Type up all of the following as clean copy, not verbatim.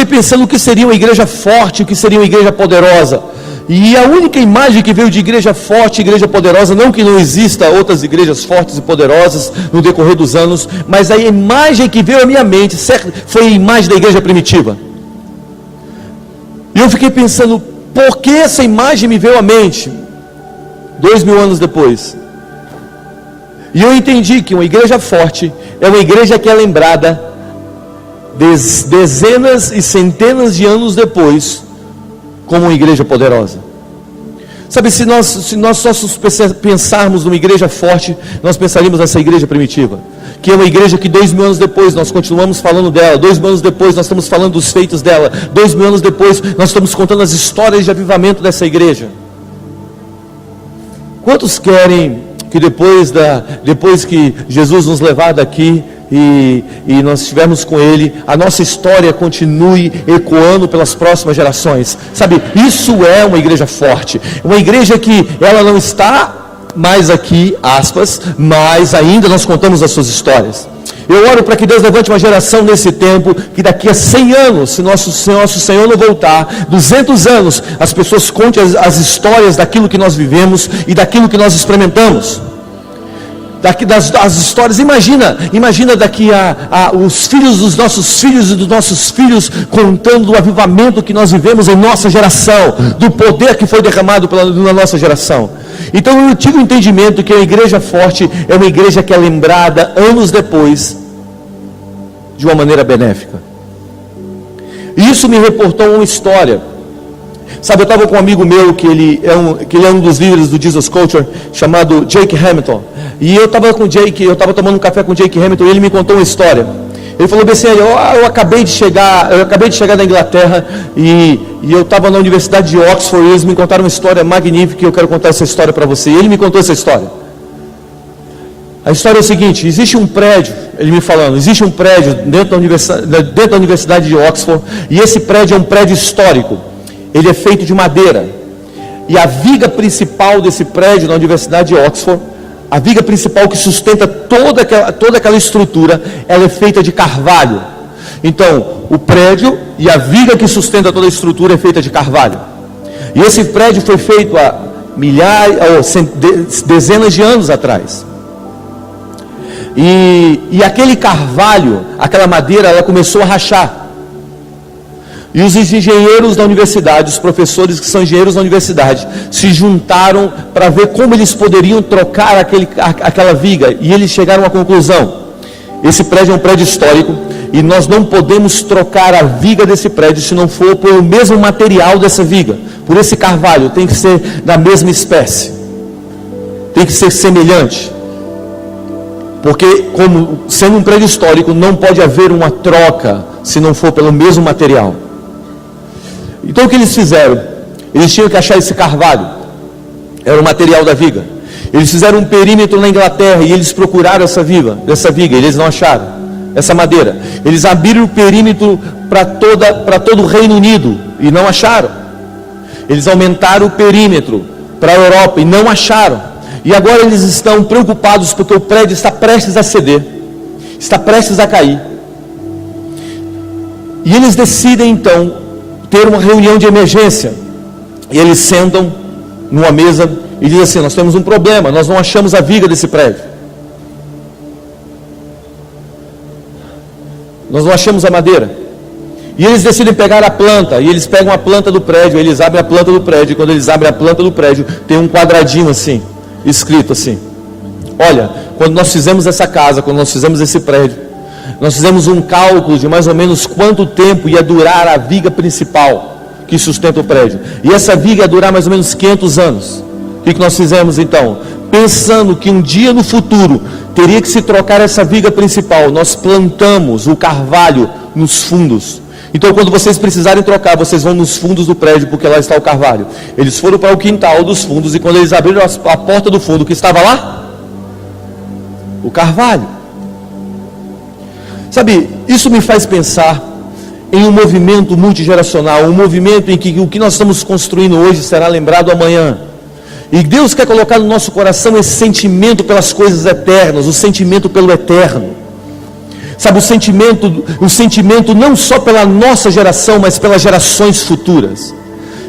pensando o que seria uma igreja forte, o que seria uma igreja poderosa. E a única imagem que veio de igreja forte, igreja poderosa, não que não exista outras igrejas fortes e poderosas no decorrer dos anos, mas a imagem que veio à minha mente foi a imagem da igreja primitiva. E eu fiquei pensando, por que essa imagem me veio à mente? 2000 anos depois. E eu entendi que uma igreja forte é uma igreja que é lembrada dezenas e centenas de anos depois como uma igreja poderosa. Sabe, se nós só pensarmos numa igreja forte, nós pensaríamos nessa igreja primitiva, que é uma igreja que 2000 anos depois nós continuamos falando dela, 2000 anos depois nós estamos falando dos feitos dela, 2000 anos depois nós estamos contando as histórias de avivamento dessa igreja. Quantos querem que depois que Jesus nos levar daqui e nós estivermos com Ele, a nossa história continue ecoando pelas próximas gerações? Sabe, isso é uma igreja forte, uma igreja que ela não está mais aqui, aspas, mas ainda nós contamos as suas histórias. Eu oro para que Deus levante uma geração nesse tempo, que daqui a 100 anos, se nosso Senhor não voltar, 200 anos, as pessoas contem as histórias daquilo que nós vivemos e daquilo que nós experimentamos. As histórias, imagina daqui os filhos dos nossos filhos e dos nossos filhos contando do avivamento que nós vivemos em nossa geração, do poder que foi derramado na nossa geração. Então eu tive o entendimento que a igreja forte é uma igreja que é lembrada anos depois de uma maneira benéfica. E isso me reportou uma história. Sabe, eu estava com um amigo meu que ele é um dos líderes do Jesus Culture, chamado Jake Hamilton. E eu estava tomando um café com o Jake Hamilton e ele me contou uma história. Ele falou bem assim, eu acabei de chegar da Inglaterra e eu estava na Universidade de Oxford e eles me contaram uma história magnífica e eu quero contar essa história para você. E ele me contou essa história. A história é o seguinte: existe um prédio, ele me falando, existe um prédio dentro da Universidade de Oxford, e esse prédio é um prédio histórico. Ele é feito de madeira. E a viga principal desse prédio na Universidade de Oxford, a viga principal que sustenta toda aquela estrutura, ela é feita de carvalho. Então, o prédio e a viga que sustenta toda a estrutura é feita de carvalho. E esse prédio foi feito há dezenas de anos atrás. E aquele carvalho, aquela madeira, ela começou a rachar. E os engenheiros da universidade, os professores que são engenheiros da universidade, se juntaram para ver como eles poderiam trocar aquela viga. E eles chegaram à conclusão: esse prédio é um prédio histórico e nós não podemos trocar a viga desse prédio se não for pelo mesmo material dessa viga, por esse carvalho. Tem que ser da mesma espécie, tem que ser semelhante, porque como sendo um prédio histórico não pode haver uma troca se não for pelo mesmo material. Então o que eles fizeram? Eles tinham que achar esse carvalho, era o material da viga. Eles fizeram um perímetro na Inglaterra e eles procuraram essa viga, eles não acharam essa madeira. Eles abriram o perímetro para todo o Reino Unido e não acharam. Eles aumentaram o perímetro para a Europa e não acharam. E agora eles estão preocupados porque o prédio está prestes a ceder, está prestes a cair. E eles decidem então ter uma reunião de emergência. E eles sentam numa mesa e dizem assim: nós temos um problema, nós não achamos a viga desse prédio, nós não achamos a madeira. E eles decidem pegar a planta, e eles pegam a planta do prédio, eles abrem a planta do prédio, e quando eles abrem a planta do prédio, tem um quadradinho assim, escrito assim: olha, quando nós fizemos essa casa, quando nós fizemos esse prédio, nós fizemos um cálculo de mais ou menos quanto tempo ia durar a viga principal que sustenta o prédio. E essa viga ia durar mais ou menos 500 anos. O que nós fizemos então? Pensando que um dia no futuro teria que se trocar essa viga principal, nós plantamos o carvalho nos fundos. Então quando vocês precisarem trocar, vocês vão nos fundos do prédio, porque lá está o carvalho. Eles foram para o quintal dos fundos e quando eles abriram a porta do fundo, o que estava lá? O carvalho. Sabe, isso me faz pensar em um movimento multigeracional, um movimento em que o que nós estamos construindo hoje será lembrado amanhã. E Deus quer colocar no nosso coração esse sentimento pelas coisas eternas, o sentimento pelo eterno. Sabe, o sentimento não só pela nossa geração, mas pelas gerações futuras.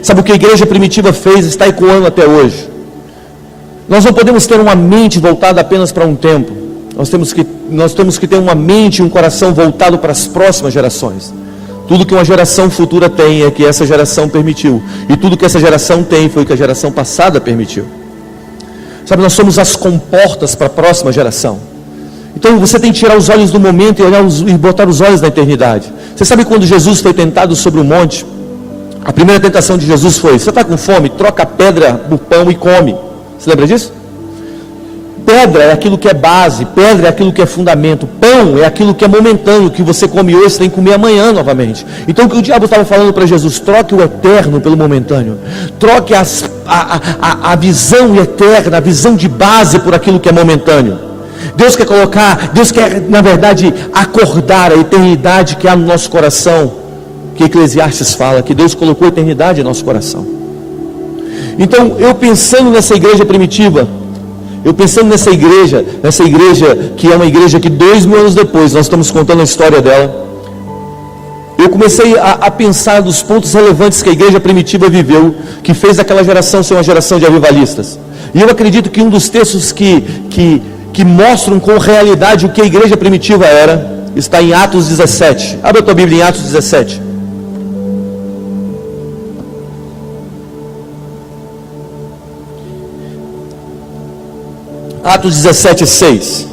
Sabe, o que a igreja primitiva fez está ecoando até hoje. Nós não podemos ter uma mente voltada apenas para um tempo. Nós temos que ter uma mente e um coração voltado para as próximas gerações. Tudo que uma geração futura tem é que essa geração permitiu. E tudo que essa geração tem foi que a geração passada permitiu. Sabe, nós somos as comportas para a próxima geração. Então você tem que tirar os olhos do momento e botar os olhos na eternidade. Você sabe quando Jesus foi tentado sobre o monte? A primeira tentação de Jesus foi: você está com fome? Troca a pedra por pão e come. Você lembra disso? Pedra é aquilo que é base, pedra é aquilo que é fundamento, pão é aquilo que é momentâneo, que você come hoje, você tem que comer amanhã novamente. Então o que o diabo estava falando para Jesus: troque o eterno pelo momentâneo, troque a visão eterna, a visão de base por aquilo que é momentâneo. Deus quer na verdade acordar a eternidade que há no nosso coração, que Eclesiastes fala, que Deus colocou a eternidade em nosso coração. Então eu pensando nessa igreja primitiva, nessa igreja que é uma igreja que 2000 anos depois nós estamos contando a história dela, eu comecei a pensar dos pontos relevantes que a igreja primitiva viveu, que fez aquela geração ser uma geração de avivalistas. E eu acredito que um dos textos que mostram com realidade o que a igreja primitiva era, está em Atos 17. Abre a tua Bíblia em Atos 17. Atos 17, 6.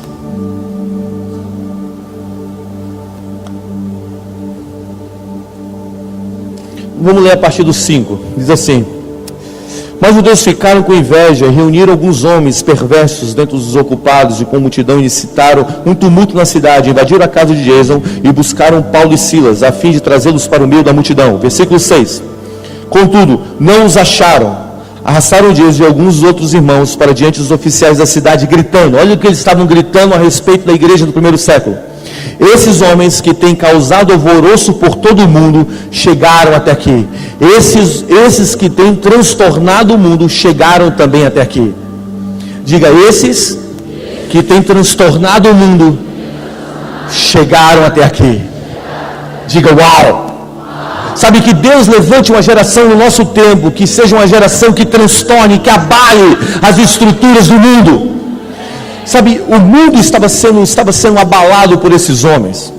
Vamos ler a partir do 5. Diz assim: mas os judeus ficaram com inveja e reuniram alguns homens perversos dentre os desocupados e com multidão incitaram um tumulto na cidade, invadiram a casa de Jason e buscaram Paulo e Silas a fim de trazê-los para o meio da multidão. Versículo 6. Contudo, não os acharam. Arrastaram dias de alguns outros irmãos para diante dos oficiais da cidade, gritando. Olha o que eles estavam gritando a respeito da igreja do primeiro século: esses homens que têm causado alvoroço por todo o mundo chegaram até aqui. Esses que têm transtornado o mundo chegaram também até aqui. Diga: esses que têm transtornado o mundo chegaram até aqui. Diga: uau! Sabe, que Deus levante uma geração no nosso tempo, que seja uma geração que transtorne, que abale as estruturas do mundo. Sabe, o mundo estava sendo abalado por esses homens.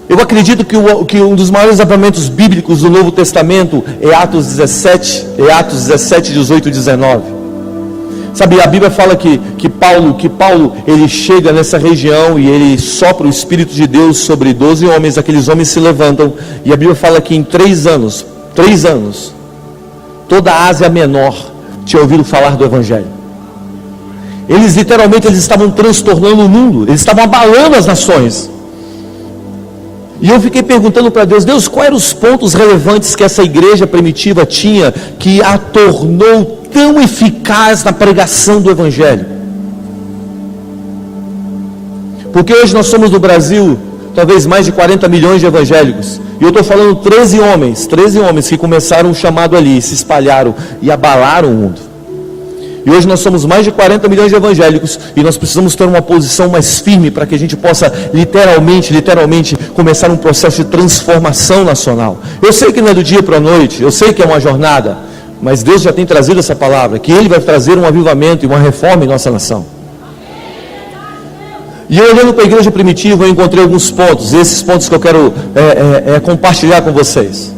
Eu acredito que um dos maiores avivamentos bíblicos do Novo Testamento é Atos 17, 18 e 19. Sabe, a Bíblia fala que Paulo ele chega nessa região e ele sopra o Espírito de Deus sobre 12 homens, aqueles homens se levantam, e a Bíblia fala que em 3 anos, toda a Ásia Menor tinha ouvido falar do Evangelho. Eles literalmente estavam transtornando o mundo, eles estavam abalando as nações. E eu fiquei perguntando para Deus, quais eram os pontos relevantes que essa igreja primitiva tinha, que a tornou tão eficaz na pregação do Evangelho? Porque hoje nós somos no Brasil, talvez mais de 40 milhões de evangélicos, e eu estou falando 13 homens que começaram um chamado ali, se espalharam e abalaram o mundo. E hoje nós somos mais de 40 milhões de evangélicos, e nós precisamos ter uma posição mais firme para que a gente possa literalmente começar um processo de transformação nacional. Eu sei que não é do dia para a noite, eu sei que é uma jornada, mas Deus já tem trazido essa palavra, que Ele vai trazer um avivamento e uma reforma em nossa nação. E eu, olhando para a igreja primitiva, eu encontrei alguns pontos, esses pontos que eu quero compartilhar com vocês.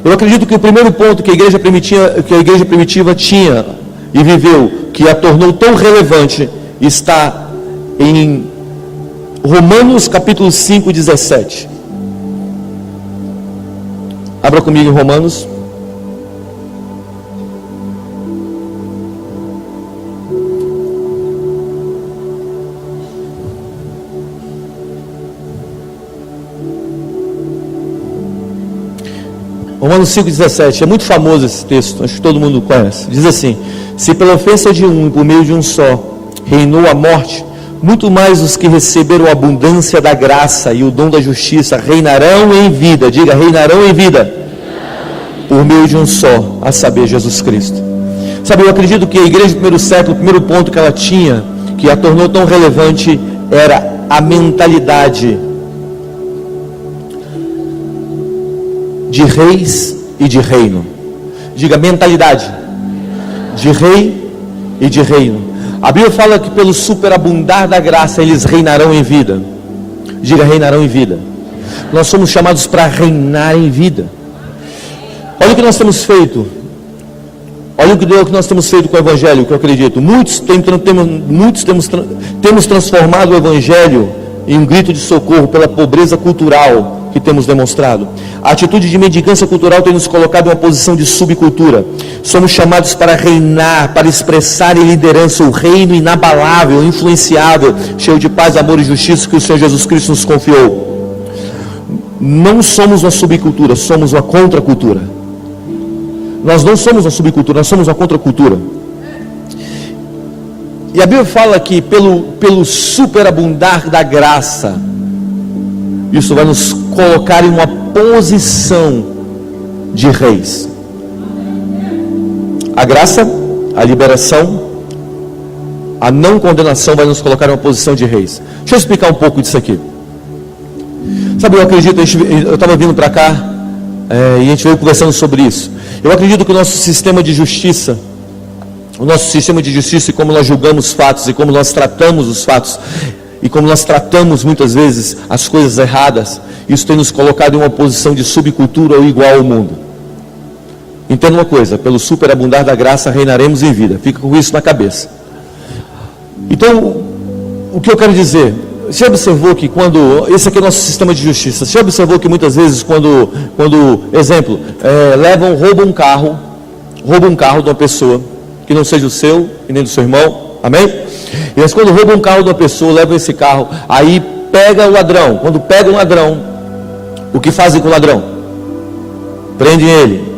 Eu acredito que o primeiro ponto que a igreja primitiva tinha e viveu, que a tornou tão relevante, está em Romanos capítulo 5, 17. Abra comigo em Romanos. Romanos 5,17, é muito famoso esse texto, acho que todo mundo conhece. Diz assim: se pela ofensa de um e por meio de um só reinou a morte, muito mais os que receberam a abundância da graça e o dom da justiça reinarão em vida. Diga: reinarão em vida, por meio de um só, a saber, Jesus Cristo. Sabe, eu acredito que a igreja do primeiro século, o primeiro ponto que ela tinha, que a tornou tão relevante, era a mentalidade de reis e de reino. Diga, mentalidade de rei e de reino. A Bíblia fala que pelo superabundar da graça eles reinarão em vida. Diga, reinarão em vida. Nós somos chamados para reinar em vida. Olha o que nós temos feito. Olha o que nós temos feito com o Evangelho, que eu acredito. Temos transformado o Evangelho em um grito de socorro pela pobreza cultural que temos demonstrado. A atitude de mendigância cultural tem nos colocado em uma posição de subcultura. Somos chamados para reinar, para expressar em liderança o reino inabalável, influenciável, cheio de paz, amor e justiça que o Senhor Jesus Cristo nos confiou. Não somos uma subcultura, somos uma contracultura. Nós não somos uma subcultura, nós somos uma contracultura. E a Bíblia fala que pelo superabundar da graça, isso vai nos colocar em uma posição de reis. A graça, a liberação, a não condenação vai nos colocar em uma posição de reis. Deixa eu explicar um pouco disso aqui. Sabe, eu acredito, eu estava vindo para cá e a gente veio conversando sobre isso. Eu acredito que o nosso sistema de justiça, e como nós julgamos fatos, e como nós tratamos os fatos, e como nós tratamos muitas vezes as coisas erradas, isso tem nos colocado em uma posição de subcultura ou igual ao mundo. Entenda uma coisa, pelo superabundar da graça reinaremos em vida. Fica com isso na cabeça. Então, o que eu quero dizer, você observou que quando, esse aqui é o nosso sistema de justiça, você observou que muitas vezes quando exemplo, roubam um carro de uma pessoa, que não seja o seu e nem do seu irmão, amém? E eles quando roubam um carro de uma pessoa, levam esse carro, aí pega o ladrão. Quando pega um ladrão, o que fazem com o ladrão? Prendem ele.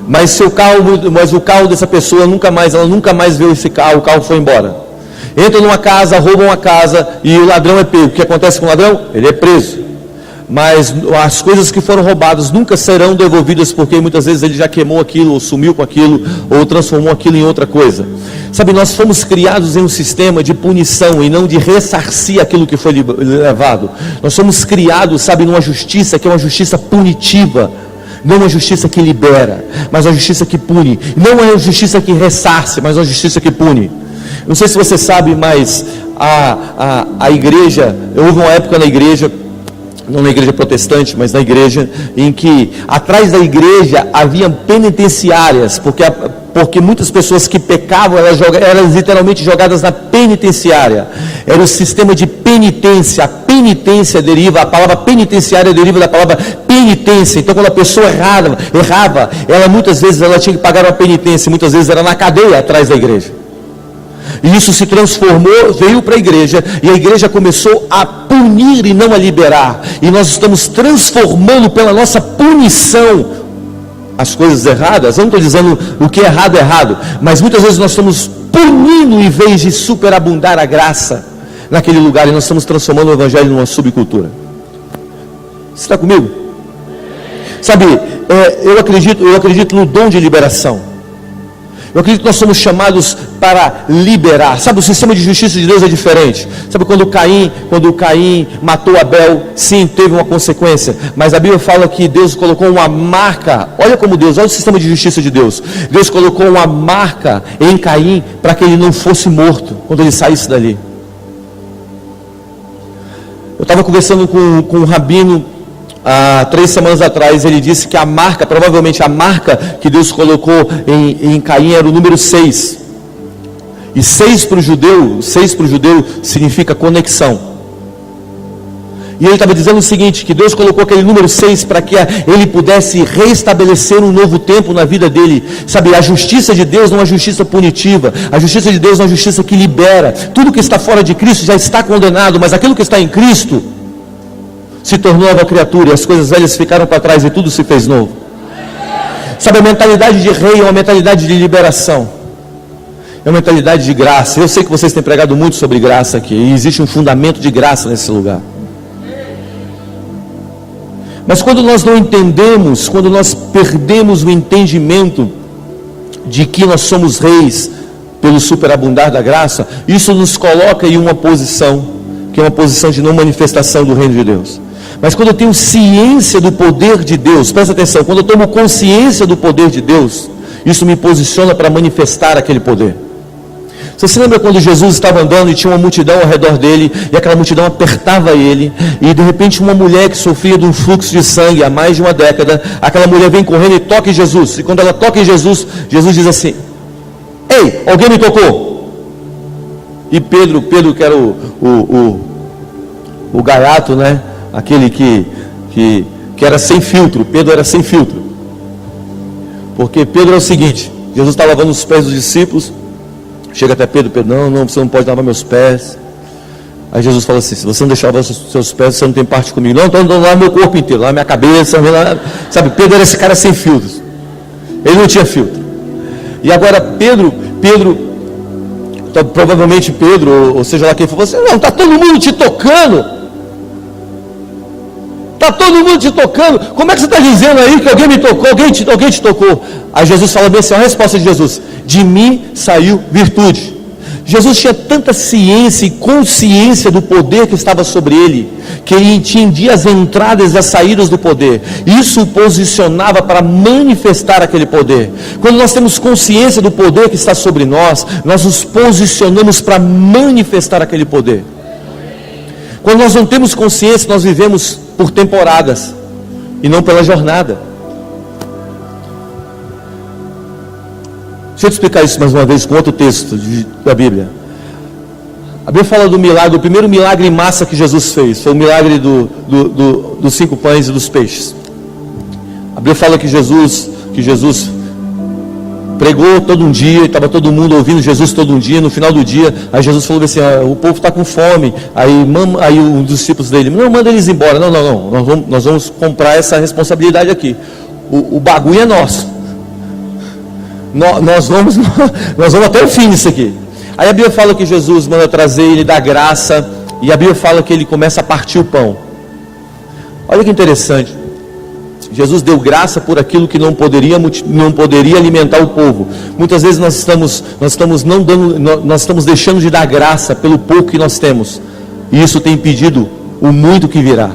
Mas o carro dessa pessoa ela nunca mais viu esse carro, o carro foi embora. Entram numa casa, roubam uma casa e o ladrão é pego. O que acontece com o ladrão? Ele é preso. Mas as coisas que foram roubadas nunca serão devolvidas, porque muitas vezes ele já queimou aquilo, ou sumiu com aquilo, ou transformou aquilo em outra coisa. Sabe, nós fomos criados em um sistema de punição e não de ressarcir aquilo que foi levado. Nós somos criados, sabe, numa justiça que é uma justiça punitiva. Não uma justiça que libera, mas uma justiça que pune. Não é uma justiça que ressarce, mas uma justiça que pune. Não sei se você sabe, mas a igreja, houve uma época na igreja, não na igreja protestante, mas na igreja, em que atrás da igreja havia penitenciárias, porque muitas pessoas que pecavam eram literalmente jogadas na penitenciária. Era o sistema de penitência. A penitência a palavra penitenciária deriva da palavra penitência. Então quando a pessoa errava, ela muitas vezes tinha que pagar uma penitência, muitas vezes era na cadeia atrás da igreja. E isso se transformou, veio para a igreja, e a igreja começou a punir e não a liberar. E nós estamos transformando pela nossa punição as coisas erradas. Eu não estou dizendo o que é errado, mas muitas vezes nós estamos punindo em vez de superabundar a graça naquele lugar, e nós estamos transformando o evangelho numa subcultura. Você está comigo? Sabe, eu acredito no dom de liberação. Eu acredito que nós somos chamados para liberar. Sabe, o sistema de justiça de Deus é diferente. Sabe, quando Caim matou Abel, sim, teve uma consequência. Mas a Bíblia fala que Deus colocou uma marca. Olha o sistema de justiça de Deus. Deus colocou uma marca em Caim para que ele não fosse morto quando ele saísse dali. Eu estava conversando com um rabino há 3 semanas atrás. Ele disse que provavelmente a marca que Deus colocou em Caim era o número 6. E 6 para o judeu significa conexão. E ele estava dizendo o seguinte, que Deus colocou aquele número 6 para que ele pudesse restabelecer um novo tempo na vida dele. Sabe, a justiça de Deus não é uma justiça punitiva. A justiça de Deus é uma justiça que libera. Tudo que está fora de Cristo já está condenado, mas aquilo que está em Cristo se tornou nova criatura, e as coisas velhas ficaram para trás e tudo se fez novo. Sabe, a mentalidade de rei é uma mentalidade de liberação, é uma mentalidade de graça. Eu sei que vocês têm pregado muito sobre graça aqui, e existe um fundamento de graça nesse lugar. Mas quando nós não entendemos, quando nós perdemos o entendimento de que nós somos reis pelo superabundar da graça, isso nos coloca em uma posição que é uma posição de não manifestação do reino de Deus. Mas quando eu tenho ciência do poder de Deus, presta atenção, quando eu tomo consciência do poder de Deus, isso me posiciona para manifestar aquele poder. Você se lembra quando Jesus estava andando e tinha uma multidão ao redor dele, e aquela multidão apertava ele, e de repente uma mulher que sofria de um fluxo de sangue há mais de uma década, aquela mulher vem correndo e toca em Jesus, e quando ela toca em Jesus, Jesus diz assim: ei, alguém me tocou? E Pedro que era o gaiato, né? Aquele que era sem filtro, Pedro era sem filtro, porque Pedro é o seguinte: Jesus está lavando os pés dos discípulos, chega até Pedro, não, você não pode lavar meus pés. Aí Jesus fala assim: se você não deixar lavar os seus pés, você não tem parte comigo. Não, então lava meu corpo inteiro, lava minha cabeça, sabe, Pedro era esse cara sem filtros, ele não tinha filtro. E agora Pedro, então, provavelmente Pedro, ou seja lá quem for, falou assim: não, está todo mundo te tocando. Está todo mundo te tocando. Como é que você está dizendo aí que alguém me tocou, alguém te tocou? Aí Jesus fala bem assim, a resposta de Jesus: de mim saiu virtude. Jesus tinha tanta ciência e consciência do poder que estava sobre ele, que ele entendia as entradas e as saídas do poder. Isso o posicionava para manifestar aquele poder. Quando nós temos consciência do poder que está sobre nós, nós nos posicionamos para manifestar aquele poder. Quando nós não temos consciência, nós vivemos por temporadas e não pela jornada. Deixa eu te explicar isso mais uma vez com outro texto da Bíblia. A Bíblia fala do milagre, o primeiro milagre em massa que Jesus fez foi o milagre dos 5 pães e dos peixes. A Bíblia fala que Jesus pregou todo um dia, estava todo mundo ouvindo Jesus todo um dia. No final do dia, aí Jesus falou assim: o povo está com fome. Aí um dos discípulos dele: não, manda eles embora. Não, nós vamos comprar essa responsabilidade aqui. O bagulho é nosso. Nós vamos até o fim disso aqui. Aí a Bíblia fala que Jesus manda trazer, ele dá graça, e a Bíblia fala que ele começa a partir o pão. Olha que interessante. Jesus deu graça por aquilo que não poderia alimentar o povo. Muitas vezes nós estamos deixando de dar graça pelo pouco que nós temos, e isso tem impedido o muito que virá.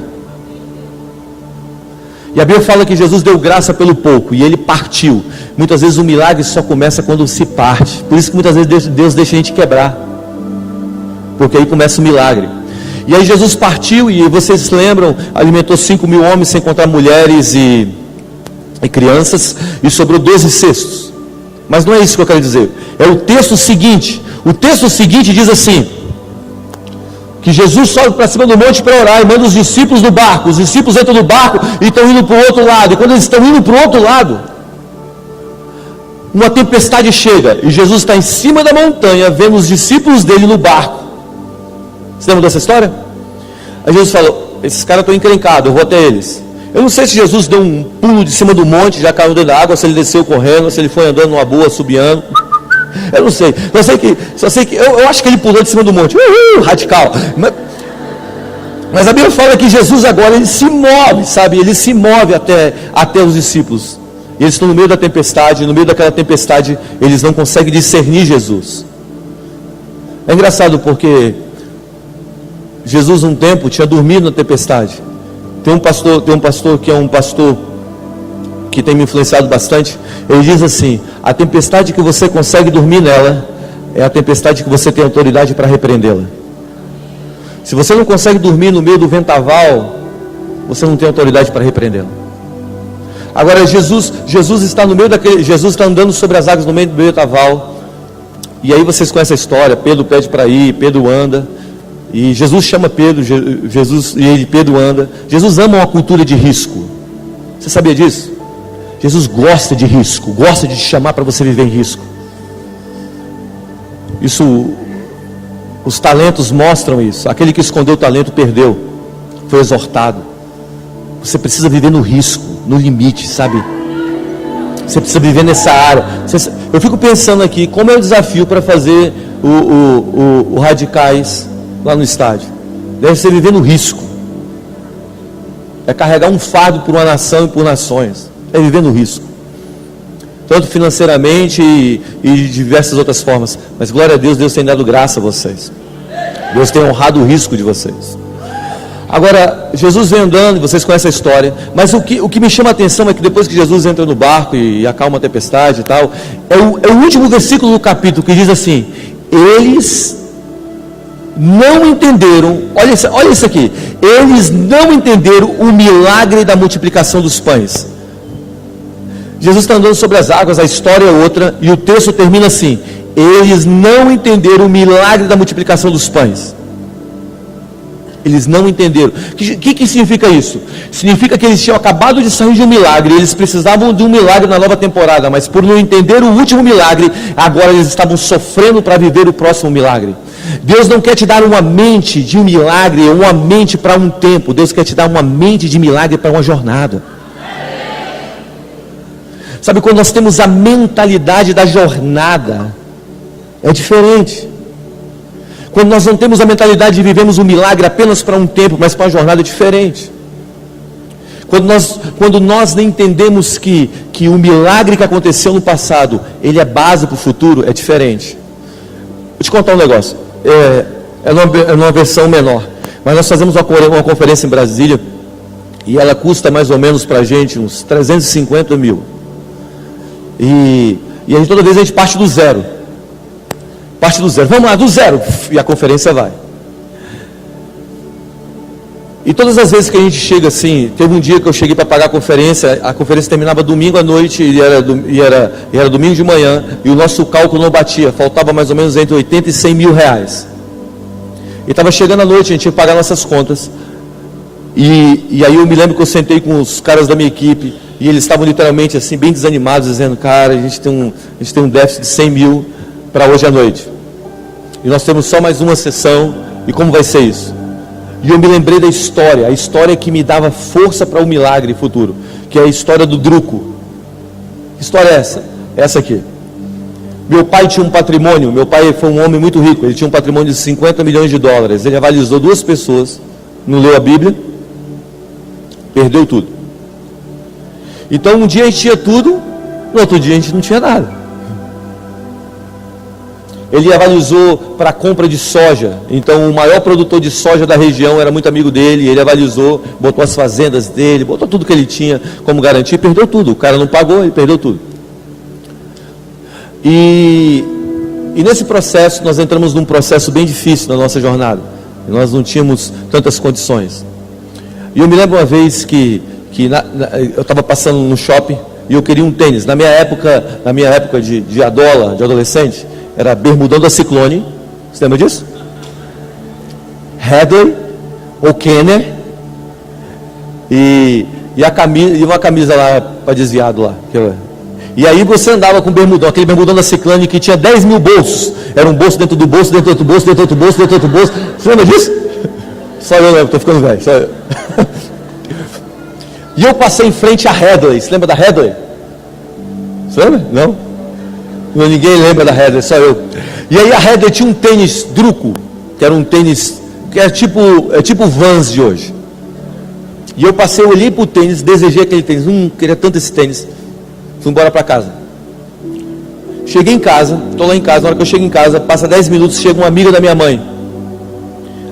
E a Bíblia fala que Jesus deu graça pelo pouco e ele partiu. Muitas vezes o milagre só começa quando se parte. Por isso que muitas vezes Deus deixa a gente quebrar, porque aí começa o milagre. E aí Jesus partiu, e vocês se lembram, alimentou 5.000 homens sem contar mulheres e crianças, e sobrou 12 cestos. Mas não é isso que eu quero dizer. É o texto seguinte. O texto seguinte diz assim: que Jesus sobe para cima do monte para orar e manda os discípulos no barco. Os discípulos entram no barco e estão indo para o outro lado. E quando eles estão indo para o outro lado, uma tempestade chega, e Jesus está em cima da montanha vendo os discípulos dele no barco. Você lembra dessa história? Aí Jesus falou: esses caras estão encrencados, eu vou até eles. Eu não sei se Jesus deu um pulo de cima do monte, já caiu dentro da água, se ele desceu correndo, se ele foi andando numa boa, subiando. Eu não sei. Só sei que eu acho que ele pulou de cima do monte. Radical. Mas a Bíblia fala que Jesus agora ele se move, sabe? Ele se move até os discípulos. E eles estão no meio da tempestade. No meio daquela tempestade, eles não conseguem discernir Jesus. É engraçado porque Jesus um tempo tinha dormido na tempestade. Tem um pastor que é um pastor que tem me influenciado bastante. Ele diz assim: a tempestade que você consegue dormir nela é a tempestade que você tem autoridade para repreendê-la. Se você não consegue dormir no meio do vendaval, você não tem autoridade para repreendê-la. Agora Jesus está no meio Jesus está andando sobre as águas no meio do vendaval. E aí vocês conhecem a história. Pedro pede para ir, Pedro anda, e Jesus chama Pedro, Pedro anda. Jesus ama uma cultura de risco. Você sabia disso? Jesus gosta de risco, gosta de te chamar para você viver em risco. Isso, os talentos mostram isso. Aquele que escondeu o talento perdeu, foi exortado. Você precisa viver no risco, no limite, sabe? Você precisa viver nessa área. Eu fico pensando aqui, como é o desafio para fazer o Radicais lá no estádio. Deve ser viver no risco. É carregar um fardo por uma nação e por nações. É viver no risco, tanto financeiramente e de diversas outras formas. Mas glória a Deus, Deus tem dado graça a vocês. Deus tem honrado o risco de vocês. Agora, Jesus vem andando, e vocês conhecem a história, mas o que me chama a atenção é que depois que Jesus entra no barco e acalma a tempestade e tal, é o último versículo do capítulo que diz assim: eles não entenderam, olha isso aqui, eles não entenderam o milagre da multiplicação dos pães. Jesus está andando sobre as águas, a história é outra, e o texto termina assim: eles não entenderam o milagre da multiplicação dos pães. Eles não entenderam. O que significa isso? Significa que eles tinham acabado de sair de um milagre, eles precisavam de um milagre na nova temporada, mas por não entender o último milagre, agora eles estavam sofrendo para viver o próximo milagre. Deus não quer te dar uma mente de um milagre, ou uma mente para um tempo. Deus quer te dar uma mente de milagre para uma jornada. Sabe, quando nós temos a mentalidade da jornada, é diferente. Quando nós não temos a mentalidade de vivemos um milagre apenas para um tempo, mas para uma jornada diferente. Quando nós nem entendemos que o milagre que aconteceu no passado, ele é base para o futuro, é diferente. Vou te contar um negócio, é numa versão menor, mas nós fazemos uma conferência em Brasília, e ela custa mais ou menos para a gente uns 350 mil. E toda vez a gente parte do zero. Vamos lá, do zero, e a conferência vai. E todas as vezes que a gente chega assim, teve um dia que eu cheguei para pagar a conferência terminava domingo à noite, e era domingo de manhã, e o nosso cálculo não batia, faltava mais ou menos entre 80 e 100 mil reais. E estava chegando à noite, a gente tinha que pagar nossas contas, e aí eu me lembro que eu sentei com os caras da minha equipe, e eles estavam literalmente assim, bem desanimados, dizendo: cara, a gente tem um déficit de 100 mil para hoje à noite, e nós temos só mais uma sessão, e como vai ser isso? E eu me lembrei da história, a história que me dava força para o milagre futuro, que é a história do Druco. Que história é essa? Essa aqui. Meu pai tinha um patrimônio, meu pai foi um homem muito rico, ele tinha um patrimônio de 50 milhões de dólares, ele avalizou 2 pessoas, não leu a Bíblia, perdeu tudo. Então um dia a gente tinha tudo, no outro dia a gente não tinha nada. Ele avalizou para a compra de soja, então o maior produtor de soja da região era muito amigo dele, ele avalizou, botou as fazendas dele, botou tudo que ele tinha como garantia e perdeu tudo. O cara não pagou, ele perdeu tudo. E nesse processo, nós entramos num processo bem difícil na nossa jornada, nós não tínhamos tantas condições. E eu me lembro uma vez que eu estava passando no shopping e eu queria um tênis. Na minha época de adola, de adolescente, era bermudão da Ciclone. Você lembra disso? Hadley ou Kenner e uma camisa lá para desviado lá. E aí você andava com bermudão, aquele bermudão da Ciclone que tinha 10 mil bolsos. Era um bolso dentro do bolso, dentro do outro bolso, dentro do outro bolso, dentro do outro bolso. Você lembra disso? Só eu lembro, estou ficando velho. Só eu. E eu passei em frente a Hadley. Você lembra da Hadley? Você lembra? Não? Ninguém lembra da Hadley, só eu. E aí a Hadley tinha um tênis Druco, que era um tênis que é tipo Vans de hoje. E eu passei, eu olhei para o tênis, desejei aquele tênis, queria tanto esse tênis. Fui embora para casa. Cheguei em casa, estou lá em casa, na hora que eu chego em casa, passa 10 minutos, chega uma amiga da minha mãe.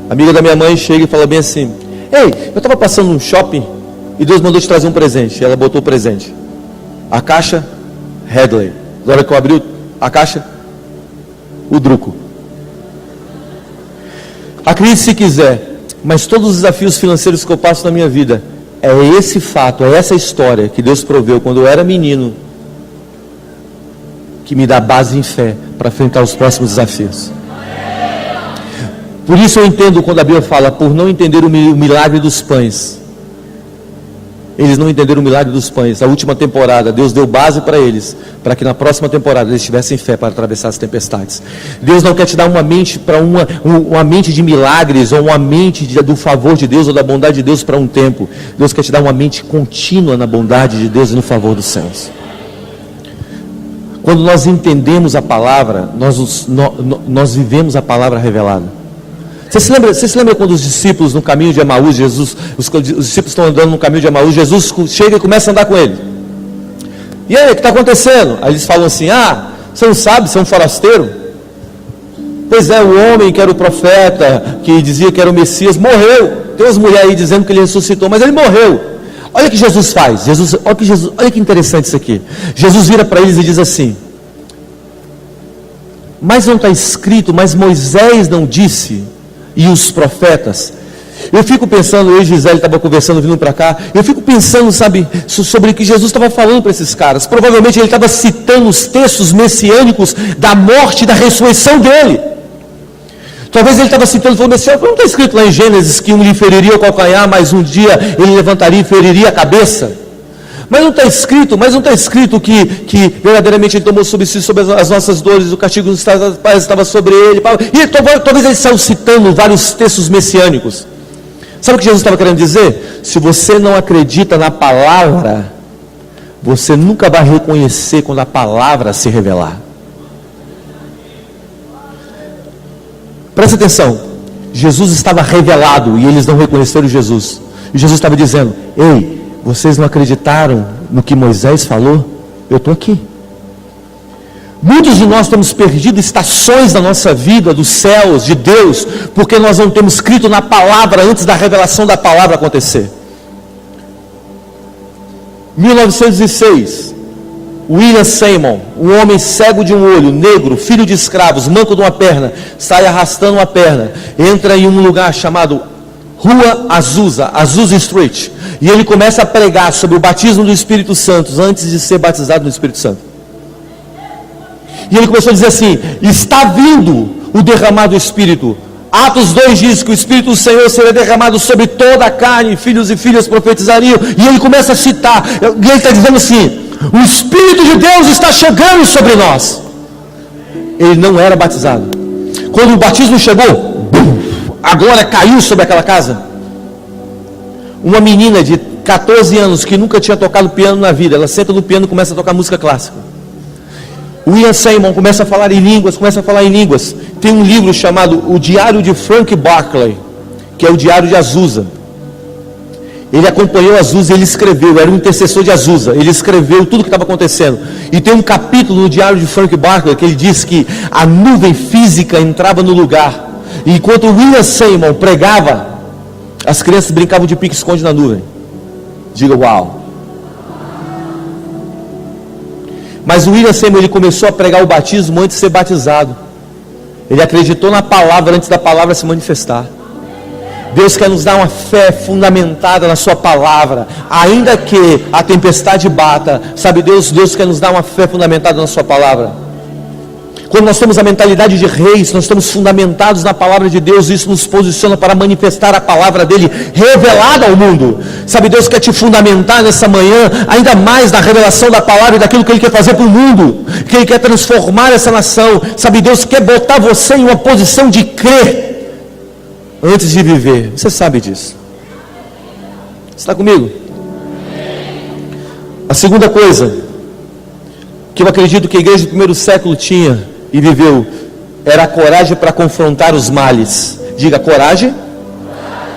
A amiga da minha mãe chega e fala bem assim: ei, eu estava passando num shopping e Deus mandou te trazer um presente. E ela botou o presente. A caixa, Hadley. Na hora que eu abri a caixa, o Druco. Acredite se quiser, mas todos os desafios financeiros que eu passo na minha vida, é esse fato, é essa história que Deus proveu quando eu era menino, que me dá base em fé para enfrentar os próximos desafios. Por isso eu entendo quando a Bíblia fala, por não entender o milagre dos pães. Eles não entenderam o milagre dos pães. A última temporada, Deus deu base para eles, para que na próxima temporada eles tivessem fé para atravessar as tempestades. Deus não quer te dar uma mente para uma mente de milagres, ou uma mente do favor de Deus, ou da bondade de Deus para um tempo. Deus quer te dar uma mente contínua na bondade de Deus e no favor dos céus. Quando nós entendemos a palavra, nós vivemos a palavra revelada. Você se lembra quando os discípulos no caminho de Emaús, os discípulos estão andando no caminho de Emaús, Jesus chega e começa a andar com ele. E aí, o que está acontecendo? Aí eles falam assim: você não sabe, você é um forasteiro? Pois é, o homem que era o profeta, que dizia que era o Messias, morreu. Tem umas mulheres aí dizendo que ele ressuscitou, mas ele morreu. Olha o que Jesus faz. Olha que interessante isso aqui. Jesus vira para eles e diz assim: mas não está escrito, mas Moisés não disse, e os profetas? Eu fico pensando, eu e Gisele estava conversando vindo para cá, eu fico pensando, sabe, sobre o que Jesus estava falando para esses caras. Provavelmente ele estava citando os textos messiânicos da morte e da ressurreição dele. Talvez ele estava citando, falando assim: não está escrito lá em Gênesis que um lhe feriria o calcanhar, mas um dia ele levantaria e feriria a cabeça? Mas não está escrito que verdadeiramente ele tomou sobre si, sobre as nossas dores, o castigo dos pais estava sobre ele. E talvez ele saiu citando vários textos messiânicos. Sabe o que Jesus estava querendo dizer? Se você não acredita na palavra, você nunca vai reconhecer quando a palavra se revelar. Presta atenção, Jesus estava revelado e eles não reconheceram Jesus. E Jesus estava dizendo: ei, vocês não acreditaram no que Moisés falou? Eu estou aqui. Muitos de nós temos perdido estações da nossa vida, dos céus, de Deus, porque nós não temos escrito na palavra antes da revelação da palavra acontecer. 1906, William Seymour, um homem cego de um olho, negro, filho de escravos, manco de uma perna, sai arrastando uma perna, entra em um lugar chamado Rua Azusa Street, e ele começa a pregar sobre o batismo do Espírito Santo antes de ser batizado no Espírito Santo. E ele começou a dizer assim: está vindo o derramado do Espírito. Atos 2 diz que o Espírito do Senhor será derramado sobre toda a carne, filhos e filhas profetizariam. E ele começa a citar, e ele está dizendo assim: o Espírito de Deus está chegando sobre nós. Ele não era batizado. Quando o batismo chegou, a glória caiu sobre aquela casa. Uma menina de 14 anos que nunca tinha tocado piano na vida, ela senta no piano e começa a tocar música clássica. William Seymour começa a falar em línguas. Tem um livro chamado O Diário de Frank Barclay, que é o Diário de Azusa. Ele acompanhou Azusa, ele escreveu, era um intercessor de Azusa, ele escreveu tudo o que estava acontecendo. E tem um capítulo no Diário de Frank Barclay que ele diz que a nuvem física entrava no lugar. E enquanto William Seymour pregava, as crianças brincavam de pique-esconde na nuvem. Diga uau. Mas o William Seymour, ele começou a pregar o batismo antes de ser batizado. Ele acreditou na palavra antes da palavra se manifestar. Deus quer nos dar uma fé fundamentada na sua palavra, ainda que a tempestade bata. Sabe, Deus quer nos dar uma fé fundamentada na sua palavra. Quando nós temos a mentalidade de reis, nós estamos fundamentados na palavra de Deus. Isso nos posiciona para manifestar a palavra dele revelada ao mundo. Sabe, Deus quer te fundamentar nessa manhã ainda mais na revelação da palavra e daquilo que ele quer fazer para o mundo, que ele quer transformar essa nação. Sabe, Deus quer botar você em uma posição de crer antes de viver. Você sabe disso. Você está comigo? A segunda coisa que eu acredito que a igreja do primeiro século tinha e viveu, era a coragem para confrontar os males. Diga, coragem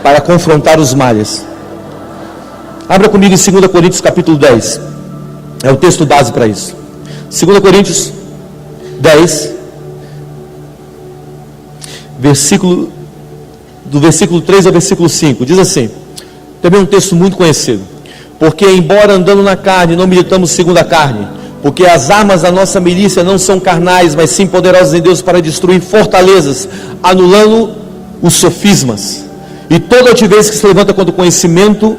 para confrontar os males. Abra comigo em 2 Coríntios capítulo 10. É o texto base para isso. 2 Coríntios 10, do versículo 3 ao versículo 5. Diz assim, também um texto muito conhecido: porque embora andando na carne, não militamos segundo a carne, porque as armas da nossa milícia não são carnais, mas sim poderosas em Deus para destruir fortalezas, anulando os sofismas e toda altivez que se levanta contra o conhecimento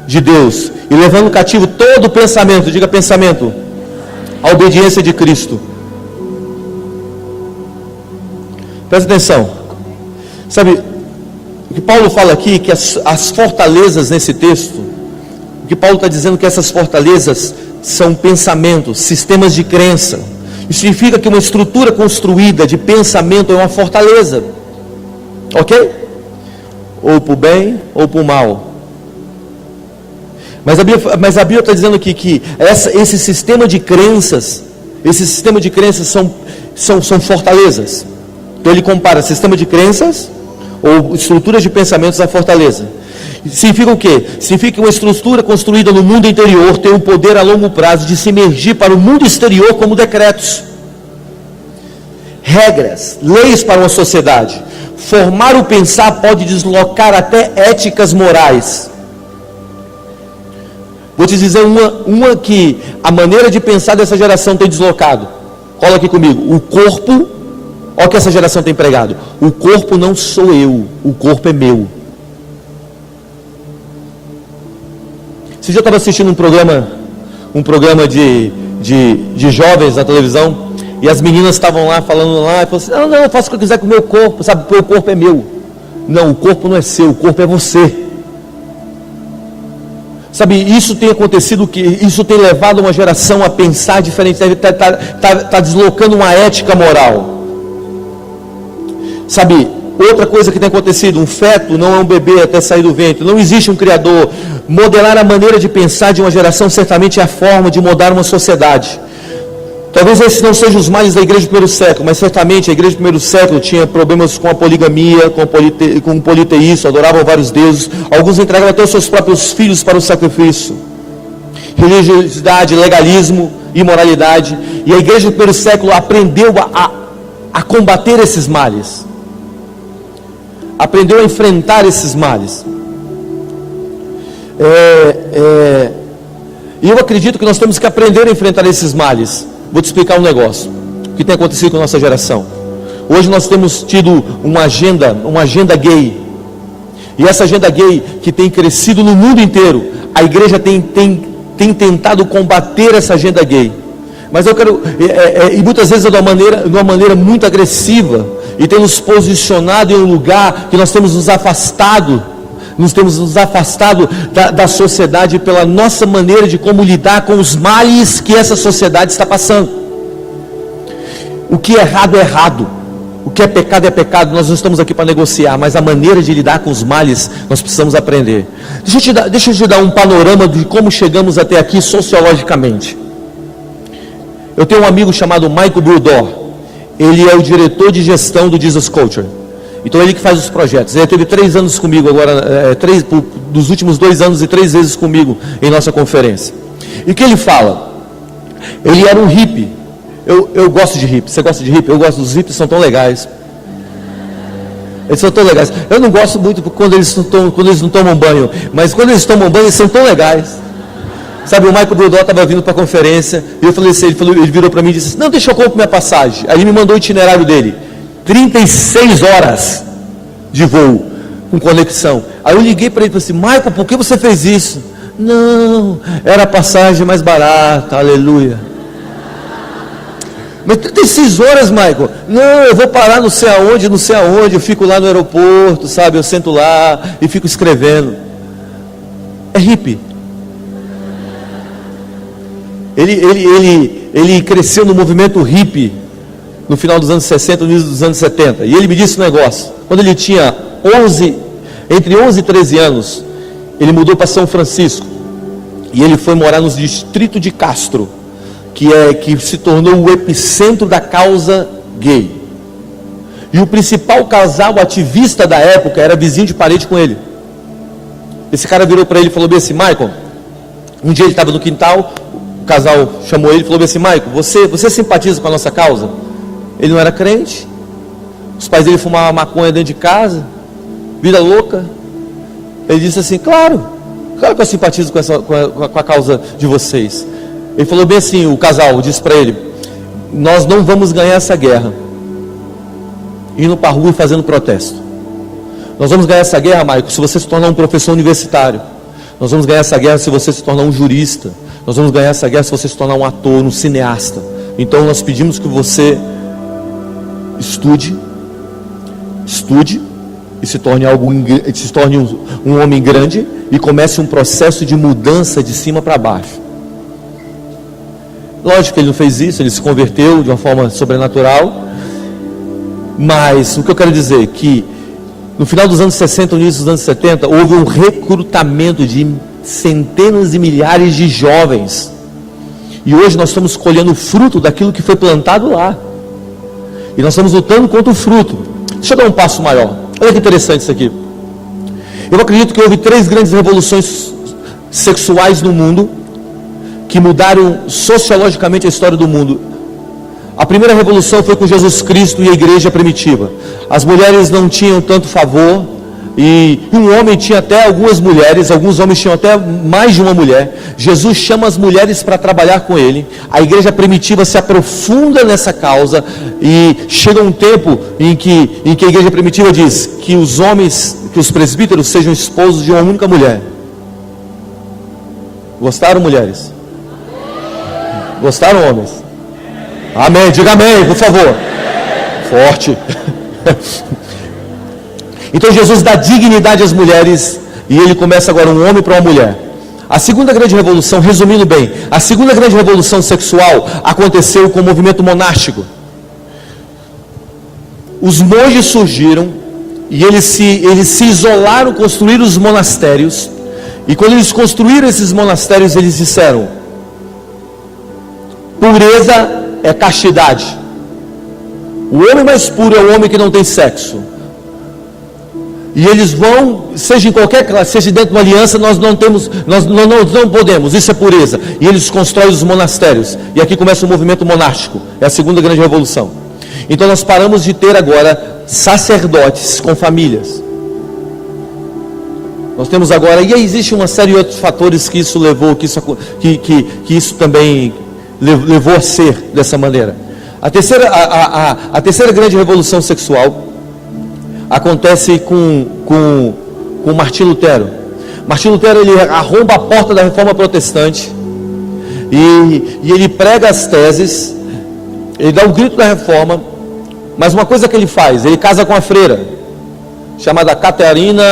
de Deus, e levando cativo todo pensamento, diga pensamento, à obediência de Cristo. Presta atenção. Sabe, o que Paulo fala aqui, que as fortalezas nesse texto, o que Paulo está dizendo que essas fortalezas são pensamentos, sistemas de crença. Isso significa que uma estrutura construída de pensamento é uma fortaleza, ok? Ou para o bem ou para o mal. Mas a Bíblia está dizendo aqui que esse sistema de crenças são fortalezas. Então ele compara sistema de crenças ou estruturas de pensamentos à fortaleza. Significa o quê? Significa que uma estrutura construída no mundo interior tem o poder a longo prazo de se emergir para o mundo exterior como decretos. regras, leis para uma sociedade. Formar o pensar pode deslocar até éticas morais. Vou te dizer uma que a maneira de pensar dessa geração tem deslocado. Cola aqui comigo. O corpo, olha o que essa geração tem pregado. O corpo não sou eu, o corpo é meu. Esse dia eu estava assistindo um programa de jovens na televisão, e as meninas estavam lá falando lá, e falaram assim, não, eu faço o que eu quiser com o meu corpo, sabe, porque o corpo é meu. Não, o corpo não é seu, o corpo é você. Sabe, isso tem acontecido, isso tem levado uma geração a pensar diferente, está deslocando uma ética moral. Sabe, outra coisa que tem acontecido, um feto não é um bebê até sair do ventre, não existe um criador. Modelar a maneira de pensar de uma geração certamente é a forma de mudar uma sociedade. Talvez esses não sejam os males da igreja do primeiro século, mas certamente a igreja do primeiro século tinha problemas com a poligamia, com o politeísmo, adoravam vários deuses, alguns entregavam até os seus próprios filhos para o sacrifício. Religiosidade, legalismo, imoralidade, e a igreja do primeiro século aprendeu a combater esses males, aprendeu a enfrentar esses males. E eu acredito que nós temos que aprender a enfrentar esses males. Vou te explicar um negócio, o que tem acontecido com a nossa geração. Hoje nós temos tido uma agenda gay, e essa agenda gay que tem crescido no mundo inteiro, a igreja tem tentado combater essa agenda gay, mas eu quero, e muitas vezes de uma maneira muito agressiva, e tem nos posicionado em um lugar que nós temos nos afastado da sociedade pela nossa maneira de como lidar com os males que essa sociedade está passando. O que é errado é errado, o que é pecado, nós não estamos aqui para negociar, mas a maneira de lidar com os males, nós precisamos aprender. Deixa eu te dar um panorama de como chegamos até aqui sociologicamente. Eu tenho um amigo chamado Michael Burdor, ele é o diretor de gestão do Jesus Culture. Então ele que faz os projetos. Ele teve 3 anos comigo agora, dos últimos 2 anos e 3 vezes comigo em nossa conferência. E o que ele fala? Ele era um hippie. Eu gosto de hippie. Você gosta de hippie? Eu gosto dos hippies, são tão legais. Eles são tão legais. Eu não gosto muito quando eles não tomam banho, mas quando eles tomam banho, eles são tão legais. Sabe, o Michael Burdor estava vindo para a conferência, e eu falei assim, ele virou para mim e disse, não, deixa eu comprar minha passagem. Aí ele me mandou o itinerário dele. 36 horas de voo, com conexão. Aí eu liguei para ele e falei assim, Michael, por que você fez isso? Não, era a passagem mais barata, aleluia. Mas 36 horas, Michael? Não, eu vou parar não sei aonde, eu fico lá no aeroporto, sabe, eu sento lá e fico escrevendo. É hippie. Ele cresceu no movimento hippie, no final dos anos 60, no início dos anos 70, e ele me disse um negócio, quando ele tinha entre 11 e 13 anos, ele mudou para São Francisco, e ele foi morar no distrito de Castro, que se tornou o epicentro da causa gay, e o principal casal ativista da época era vizinho de parede com ele. Esse cara virou para ele e falou bem assim, Michael, um dia ele estava no quintal, o casal chamou ele e falou bem assim, Michael, você simpatiza com a nossa causa? Ele não era crente, os pais dele fumavam maconha dentro de casa, vida louca. Ele disse assim, claro que eu simpatizo com a causa de vocês. Ele falou bem assim, o casal disse para ele, nós não vamos ganhar essa guerra indo para a rua e fazendo protesto. Nós vamos ganhar essa guerra, Michael, se você se tornar um professor universitário. Nós vamos ganhar essa guerra se você se tornar um jurista. Nós vamos ganhar essa guerra se você se tornar um ator, um cineasta. Então nós pedimos que você estude e se torne um homem grande e comece um processo de mudança de cima para baixo. Lógico que ele não fez isso, ele se converteu de uma forma sobrenatural, mas o que eu quero dizer é que no final dos anos 60, no início dos anos 70, houve um recrutamento de centenas de milhares de jovens, e hoje nós estamos colhendo o fruto daquilo que foi plantado lá. E nós estamos lutando contra o fruto. Deixa eu dar um passo maior. Olha que interessante isso aqui. Eu acredito que houve 3 grandes revoluções sexuais no mundo que mudaram sociologicamente a história do mundo. A primeira revolução foi com Jesus Cristo e a igreja primitiva. As mulheres não tinham tanto favor, e um homem tinha até algumas mulheres, alguns homens tinham até mais de uma mulher. Jesus chama as mulheres para trabalhar com ele. A igreja primitiva se aprofunda nessa causa, e chega um tempo em que a igreja primitiva diz que os homens, que os presbíteros sejam esposos de uma única mulher. Gostaram, mulheres? Gostaram, homens? Amém, diga amém, por favor. Forte. Então Jesus dá dignidade às mulheres, e ele começa agora um homem para uma mulher. A segunda grande revolução, resumindo bem, a segunda grande revolução sexual aconteceu com o movimento monástico. Os monges surgiram, e eles se isolaram, construíram os monastérios, e quando eles construíram esses monastérios, eles disseram: pureza é castidade. O homem mais puro é o homem que não tem sexo. E eles vão, seja em qualquer classe, seja dentro de uma aliança, nós não podemos, isso é pureza. E eles constroem os monastérios. E aqui começa o movimento monástico. É a segunda grande revolução. Então nós paramos de ter agora sacerdotes com famílias. Nós temos agora, e aí existe uma série de outros fatores que isso levou, que isso também levou a ser dessa maneira. A terceira grande revolução sexual acontece com Martim Lutero. Martim Lutero, ele arromba a porta da reforma protestante, e ele prega as teses, ele dá o grito da reforma, mas uma coisa que ele faz, ele casa com a freira, chamada Catarina,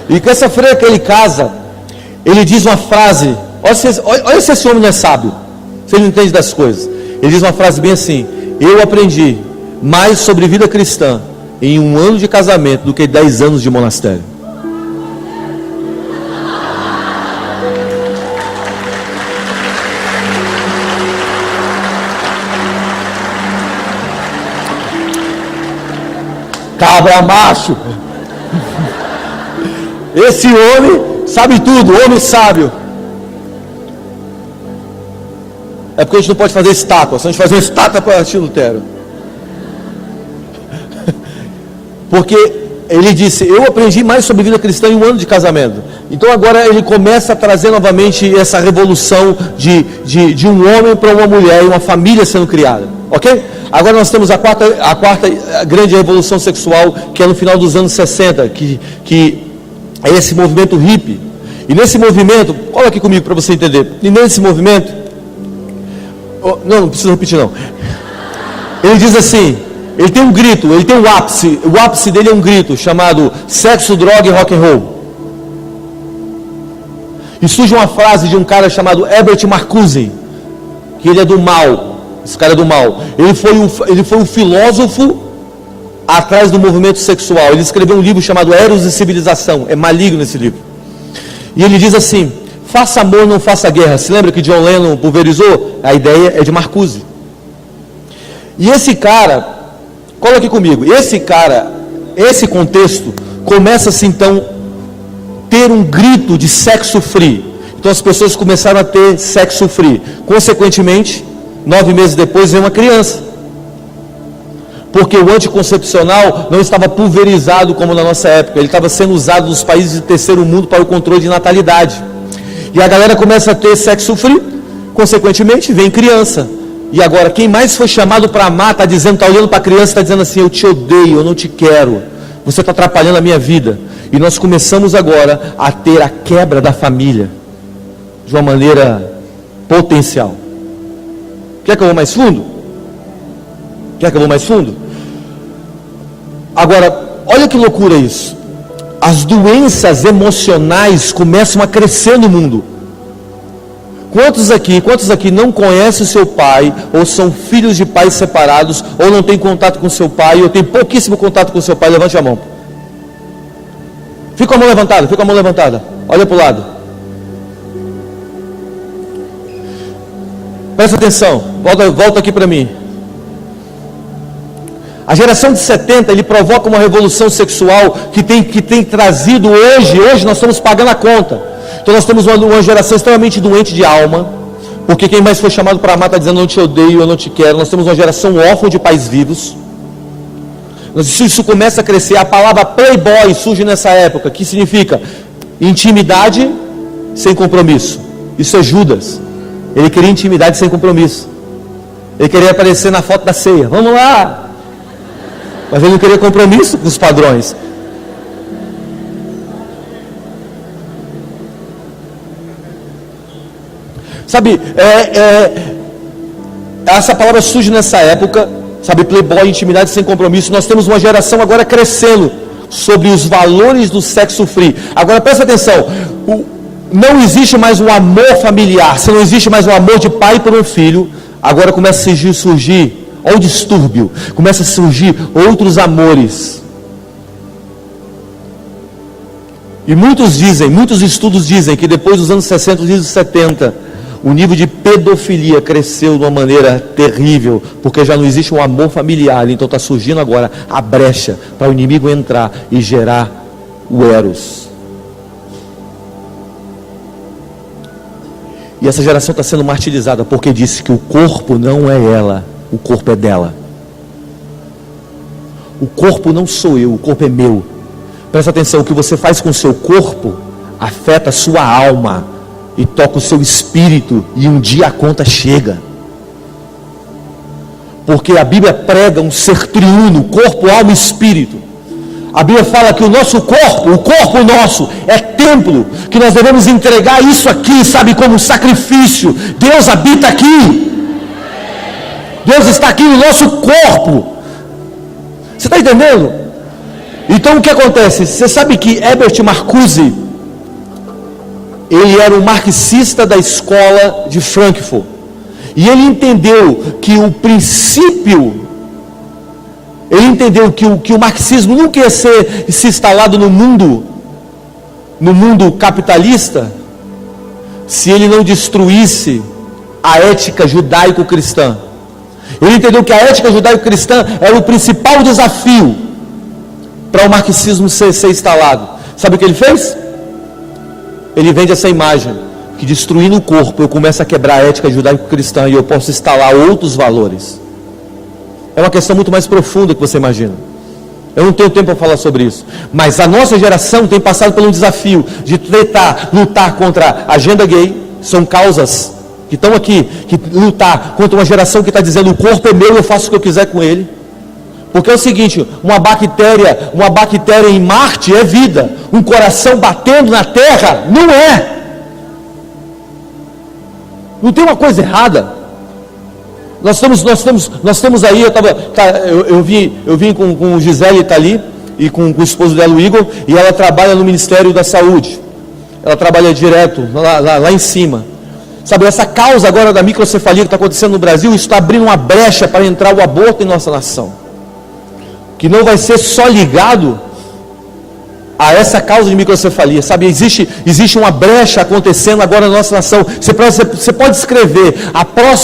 e com essa freira que ele casa, ele diz uma frase, olha se esse homem não é sábio, se ele não entende das coisas. Ele diz uma frase bem assim: eu aprendi mais sobre vida cristã em 1 ano de casamento do que 10 anos de monastério. Cabra macho. Esse homem sabe tudo, homem sábio. É porque a gente não pode fazer estátua. Se a gente fazer uma estátua para Martim Lutero, porque ele disse: eu aprendi mais sobre vida cristã em 1 ano de casamento. Então agora ele começa a trazer novamente essa revolução de um homem para uma mulher e uma família sendo criada, ok? Agora nós temos a quarta grande revolução sexual, que é no final dos anos 60, que é esse movimento hippie. E nesse movimento, olha aqui comigo para você entender, e nesse movimento, não precisa repetir não, ele diz assim, ele tem um grito, ele tem um ápice, o ápice dele é um grito chamado sexo, droga e rock and roll. E surge uma frase de um cara chamado Herbert Marcuse, que ele é do mal, esse cara é do mal. Ele foi um filósofo atrás do movimento sexual. Ele escreveu um livro chamado Eros e Civilização, é maligno esse livro. E ele diz assim: faça amor, não faça guerra. Se lembra que John Lennon pulverizou? A ideia é de Marcuse. E esse cara, cola aqui comigo, esse contexto começa-se então ter um grito de sexo free. Então as pessoas começaram a ter sexo free. Consequentemente, 9 meses depois veio uma criança, porque o anticoncepcional não estava pulverizado como na nossa época. Ele estava sendo usado nos países de terceiro mundo para o controle de natalidade. E a galera começa a ter sexo free, consequentemente vem criança. E agora quem mais foi chamado para amar está dizendo, está olhando para a criança, está dizendo assim: eu te odeio, eu não te quero, você está atrapalhando a minha vida. E nós começamos agora a ter a quebra da família de uma maneira potencial. Quer que eu vou mais fundo? Quer que eu vou mais fundo? Agora, olha que loucura isso. As doenças emocionais começam a crescer no mundo. Quantos aqui não conhecem o seu pai, ou são filhos de pais separados, ou não têm contato com o seu pai, ou têm pouquíssimo contato com o seu pai? Levante a mão. Fica com a mão levantada, olha para o lado. Presta atenção, volta aqui para mim. A geração de 70, ele provoca uma revolução sexual que tem trazido hoje nós estamos pagando a conta. Então nós temos uma geração extremamente doente de alma, Porque quem mais foi chamado para amar está dizendo: eu não te odeio, eu não te quero. Nós temos uma geração órfã de pais vivos. Isso começa a crescer. A palavra playboy surge nessa época, que significa intimidade sem compromisso. Isso é Judas. Ele queria intimidade sem compromisso. Ele queria aparecer na foto da ceia. Vamos lá! Mas ele não queria compromisso com os padrões. Sabe, essa palavra surge nessa época, sabe, playboy, intimidade sem compromisso. Nós temos uma geração agora crescendo sobre os valores do sexo free. Agora presta atenção, não existe mais um amor familiar, se não existe mais um amor de pai por um filho, agora começa a surgir, olha o distúrbio, começa a surgir outros amores. E muitos estudos dizem que depois dos anos 60, dos anos 70, o nível de pedofilia cresceu de uma maneira terrível, porque já não existe um amor familiar. Então está surgindo agora a brecha para o inimigo entrar e gerar o eros. E essa geração está sendo martirizada porque disse que o corpo não é ela, o corpo é dela. O corpo não sou eu, o corpo é meu. Presta atenção, o que você faz com o seu corpo afeta a sua alma e toca o seu espírito, e um dia a conta chega. Porque a Bíblia prega um ser triuno, corpo, alma e espírito. A Bíblia fala que o nosso corpo, o corpo nosso, é templo, que nós devemos entregar isso aqui, sabe, como um sacrifício. Deus habita aqui. Deus está aqui no nosso corpo. Você está entendendo? Então o que acontece? Você sabe que Herbert Marcuse, ele era um marxista da escola de Frankfurt, e ele entendeu que o princípio, ele entendeu que o marxismo nunca ia se instalado no mundo capitalista, se ele não destruísse a ética judaico-cristã. Ele entendeu que a ética judaico-cristã era o principal desafio para o marxismo ser instalado. Sabe o que ele fez? Ele vende essa imagem, que destruindo o corpo, eu começo a quebrar a ética judaico-cristã e eu posso instalar outros valores. É uma questão muito mais profunda que você imagina. Eu não tenho tempo para falar sobre isso. Mas a nossa geração tem passado por um desafio de lutar contra a agenda gay. São causas que estão aqui, que lutar contra uma geração que está dizendo: o corpo é meu, eu faço o que eu quiser com ele. Porque é o seguinte, uma bactéria em Marte é vida, um coração batendo na Terra não é. Não tem uma coisa errada. Nós estamos aí, eu vim com o Gisele, está ali, e com o esposo dela, o Igor, e ela trabalha no Ministério da Saúde. Ela trabalha direto, lá em cima. Sabe, essa causa agora da microcefalia que está acontecendo no Brasil, isso está abrindo uma brecha para entrar o aborto em nossa nação. Que não vai ser só ligado a essa causa de microcefalia, sabe, existe uma brecha acontecendo agora na nossa nação. Você pode escrever,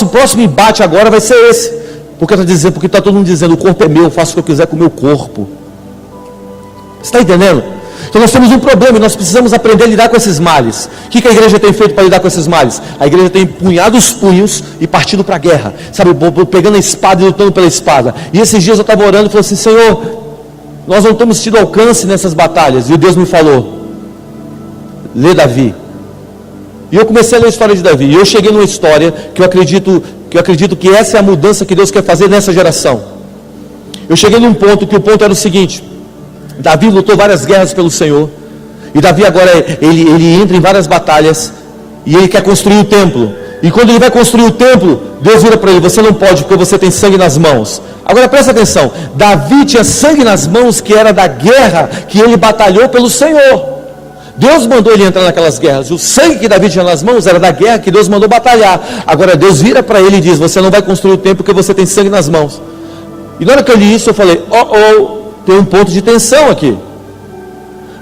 o próximo embate agora vai ser esse, porque está todo mundo dizendo: o corpo é meu, eu faço o que eu quiser com o meu corpo. Você está entendendo? Então nós temos um problema e nós precisamos aprender a lidar com esses males. O que a igreja tem feito para lidar com esses males? A igreja tem empunhado os punhos e partido para a guerra, sabe, pegando a espada e lutando pela espada. E esses dias eu estava orando e falei assim: Senhor, nós não temos tido alcance nessas batalhas. E Deus me falou: lê Davi. E eu comecei a ler a história de Davi, e eu cheguei numa história que eu acredito que essa é a mudança que Deus quer fazer nessa geração. Eu cheguei num ponto que o ponto era o seguinte: Davi lutou várias guerras pelo Senhor, e Davi agora ele entra em várias batalhas, e ele quer construir o templo. E quando ele vai construir o templo, Deus vira para ele: você não pode, porque você tem sangue nas mãos. Agora presta atenção, Davi tinha sangue nas mãos, que era da guerra que ele batalhou pelo Senhor. Deus mandou ele entrar naquelas guerras. O sangue que Davi tinha nas mãos era da guerra que Deus mandou batalhar. Agora Deus vira para ele e diz: você não vai construir o templo porque você tem sangue nas mãos. E na hora que eu li isso, eu falei: tem um ponto de tensão aqui,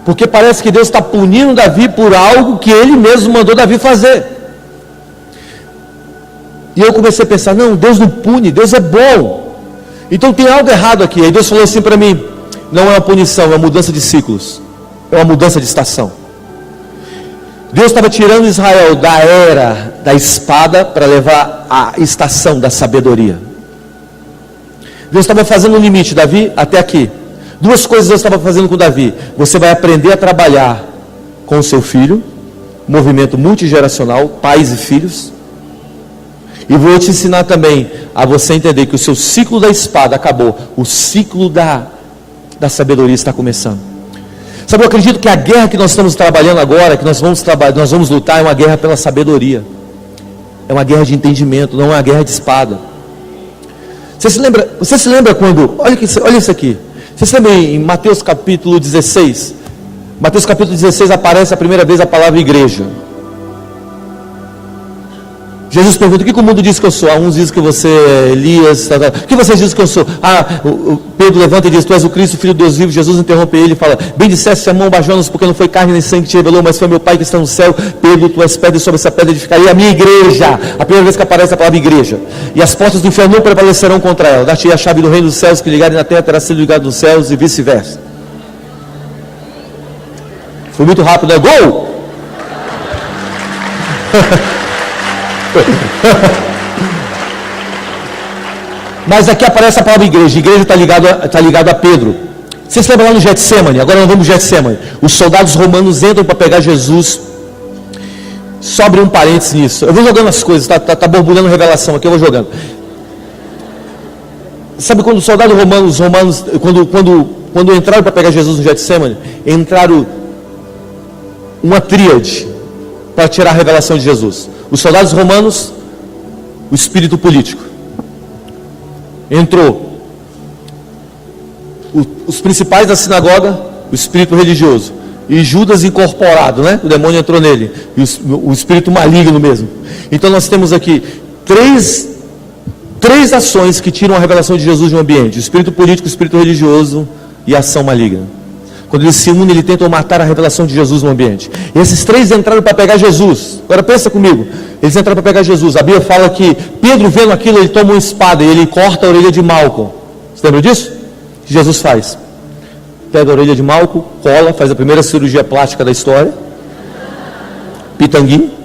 porque parece que Deus está punindo Davi por algo que ele mesmo mandou Davi fazer. E eu comecei a pensar: não, Deus não pune, Deus é bom, então tem algo errado aqui. Aí Deus falou assim para mim: não é uma punição, é uma mudança de ciclos, é uma mudança de estação. Deus estava tirando Israel da era da espada para levar à estação da sabedoria. Deus estava fazendo um limite, Davi, até aqui. Duas coisas Deus estava fazendo com Davi. Você vai aprender a trabalhar com o seu filho, movimento multigeracional, pais e filhos. E vou te ensinar também a você entender que o seu ciclo da espada acabou. O ciclo da sabedoria está começando. Sabe, eu acredito que a guerra que nós estamos trabalhando agora, que nós vamos lutar, é uma guerra pela sabedoria. É uma guerra de entendimento, não é uma guerra de espada. Você se lembra quando... Olha isso aqui. Você se lembra em Mateus capítulo 16? Mateus capítulo 16 aparece a primeira vez a palavra igreja. Jesus pergunta: o que o mundo diz que eu sou? Uns dizem que você é Elias, o que vocês dizem que eu sou? Pedro levanta e diz: tu és o Cristo, filho de Deus vivo. Jesus interrompe ele e fala: bem disseste, Simão Bar-Jonas, porque não foi carne nem sangue que te revelou, mas foi meu Pai que está no céu. Pedro, tu és pedra, e sobre essa pedra edificarei a minha igreja. A primeira vez que aparece a palavra igreja. E as portas do inferno não prevalecerão contra ela. Dar-te a chave do reino dos céus, que ligarem na terra terá sido ligado nos céus, e vice-versa. Foi muito rápido, né? Gol! Mas aqui aparece a palavra igreja. Igreja está ligado a Pedro. Você se lembra lá no Getsemane? Agora nós vamos no Getsemane. Os soldados romanos entram para pegar Jesus. Só abrir um parênteses nisso. Eu vou jogando as coisas, tá borbulhando revelação aqui, eu vou jogando. Sabe quando os soldados romanos quando entraram para pegar Jesus no Getsemane, entraram uma tríade para tirar a revelação de Jesus. Os soldados romanos, o espírito político. Entrou os principais da sinagoga, o espírito religioso. E Judas incorporado, né? O demônio entrou nele. E o espírito maligno mesmo. Então nós temos aqui três ações que tiram a revelação de Jesus de um ambiente: o espírito político, o espírito religioso e a ação maligna. Quando eles se unem, eles tentam matar a revelação de Jesus no ambiente. E esses três entraram para pegar Jesus. Agora pensa comigo. Eles entraram para pegar Jesus. A Bíblia fala que Pedro, vendo aquilo, ele toma uma espada e ele corta a orelha de Malco. Você lembra disso? O que Jesus faz? Pega a orelha de Malco, cola, faz a primeira cirurgia plástica da história. Pitangui.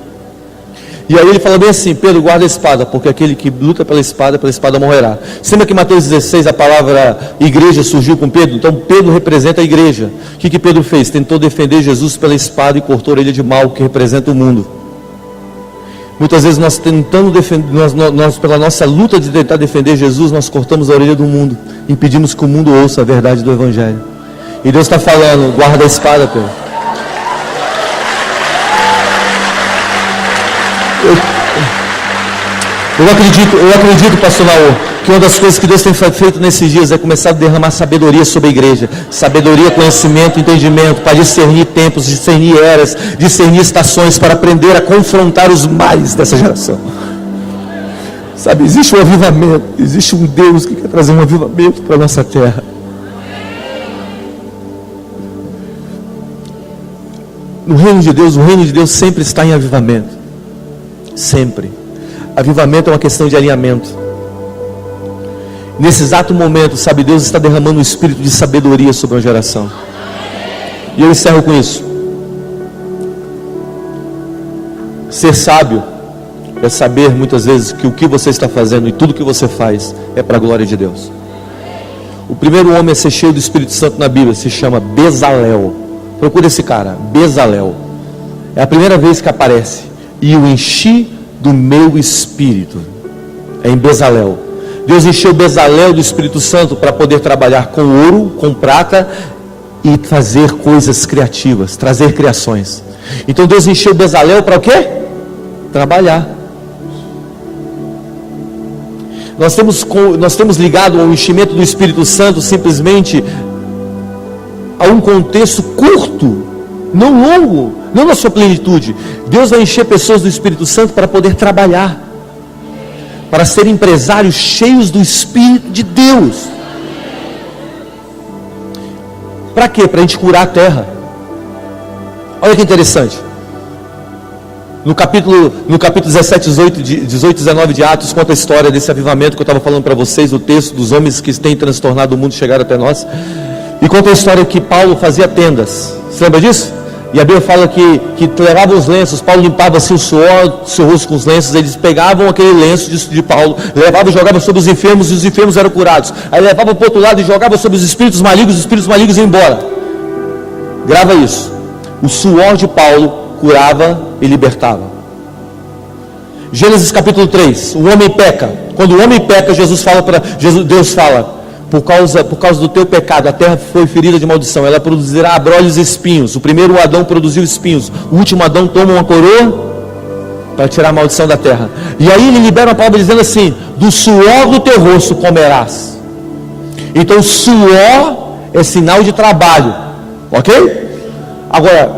E aí ele fala bem assim: Pedro, guarda a espada, porque aquele que luta pela espada morrerá. Você lembra que em Mateus 16 a palavra igreja surgiu com Pedro? Então Pedro representa a igreja. O que Pedro fez? Tentou defender Jesus pela espada e cortou a orelha de Malco, que representa o mundo. Muitas vezes nós tentando defender, nós pela nossa luta de tentar defender Jesus, nós cortamos a orelha do mundo, impedimos que o mundo ouça a verdade do Evangelho. E Deus está falando: guarda a espada, Pedro. Eu acredito, pastor Naô, que uma das coisas que Deus tem feito nesses dias é começar a derramar sabedoria sobre a igreja. Sabedoria, conhecimento, entendimento, para discernir tempos, discernir eras, discernir estações, para aprender a confrontar os males dessa geração. Sabe, existe um avivamento, existe um Deus que quer trazer um avivamento para a nossa terra. No reino de Deus, o reino de Deus sempre está em avivamento. Sempre. Avivamento é uma questão de alinhamento. Nesse exato momento, sabe, Deus está derramando um espírito de sabedoria sobre a geração. E eu encerro com isso. Ser sábio é saber muitas vezes que o que você está fazendo e tudo que você faz é para a glória de Deus. O primeiro homem a ser cheio do Espírito Santo na Bíblia se chama Bezalel. Procura esse cara, Bezalel. É a primeira vez que aparece. E o enchi do meu espírito. É em Bezalel. Deus encheu Bezalel do Espírito Santo para poder trabalhar com ouro, com prata e fazer coisas criativas, trazer criações. Então Deus encheu Bezalel para o quê? Trabalhar. Nós temos ligado ao enchimento do Espírito Santo simplesmente a um contexto curto, não longo, não na sua plenitude. Deus vai encher pessoas do Espírito Santo para poder trabalhar, para ser empresários cheios do Espírito de Deus. Para quê? Para a gente curar a terra. Olha que interessante. No capítulo 17, 18, 19 de Atos, conta a história desse avivamento que eu estava falando para vocês, o texto dos homens que têm transtornado o mundo chegaram até nós. E conta a história que Paulo fazia tendas. Você lembra disso? E a Bíblia fala que levava os lenços, Paulo limpava assim o suor, seu rosto com os lenços, eles pegavam aquele lenço de Paulo, levavam e jogavam sobre os enfermos, e os enfermos eram curados. Aí levavam para o outro lado e jogavam sobre os espíritos malignos iam embora. Grava isso. O suor de Paulo curava e libertava. Gênesis capítulo 3, o homem peca. Quando o homem peca, Deus fala, por causa do teu pecado, a terra foi ferida de maldição, ela produzirá abrolhos e espinhos. O primeiro Adão produziu espinhos, o último Adão toma uma coroa para tirar a maldição da terra. E aí ele libera uma palavra dizendo assim: do suor do teu rosto comerás. Então suor é sinal de trabalho, ok? Agora,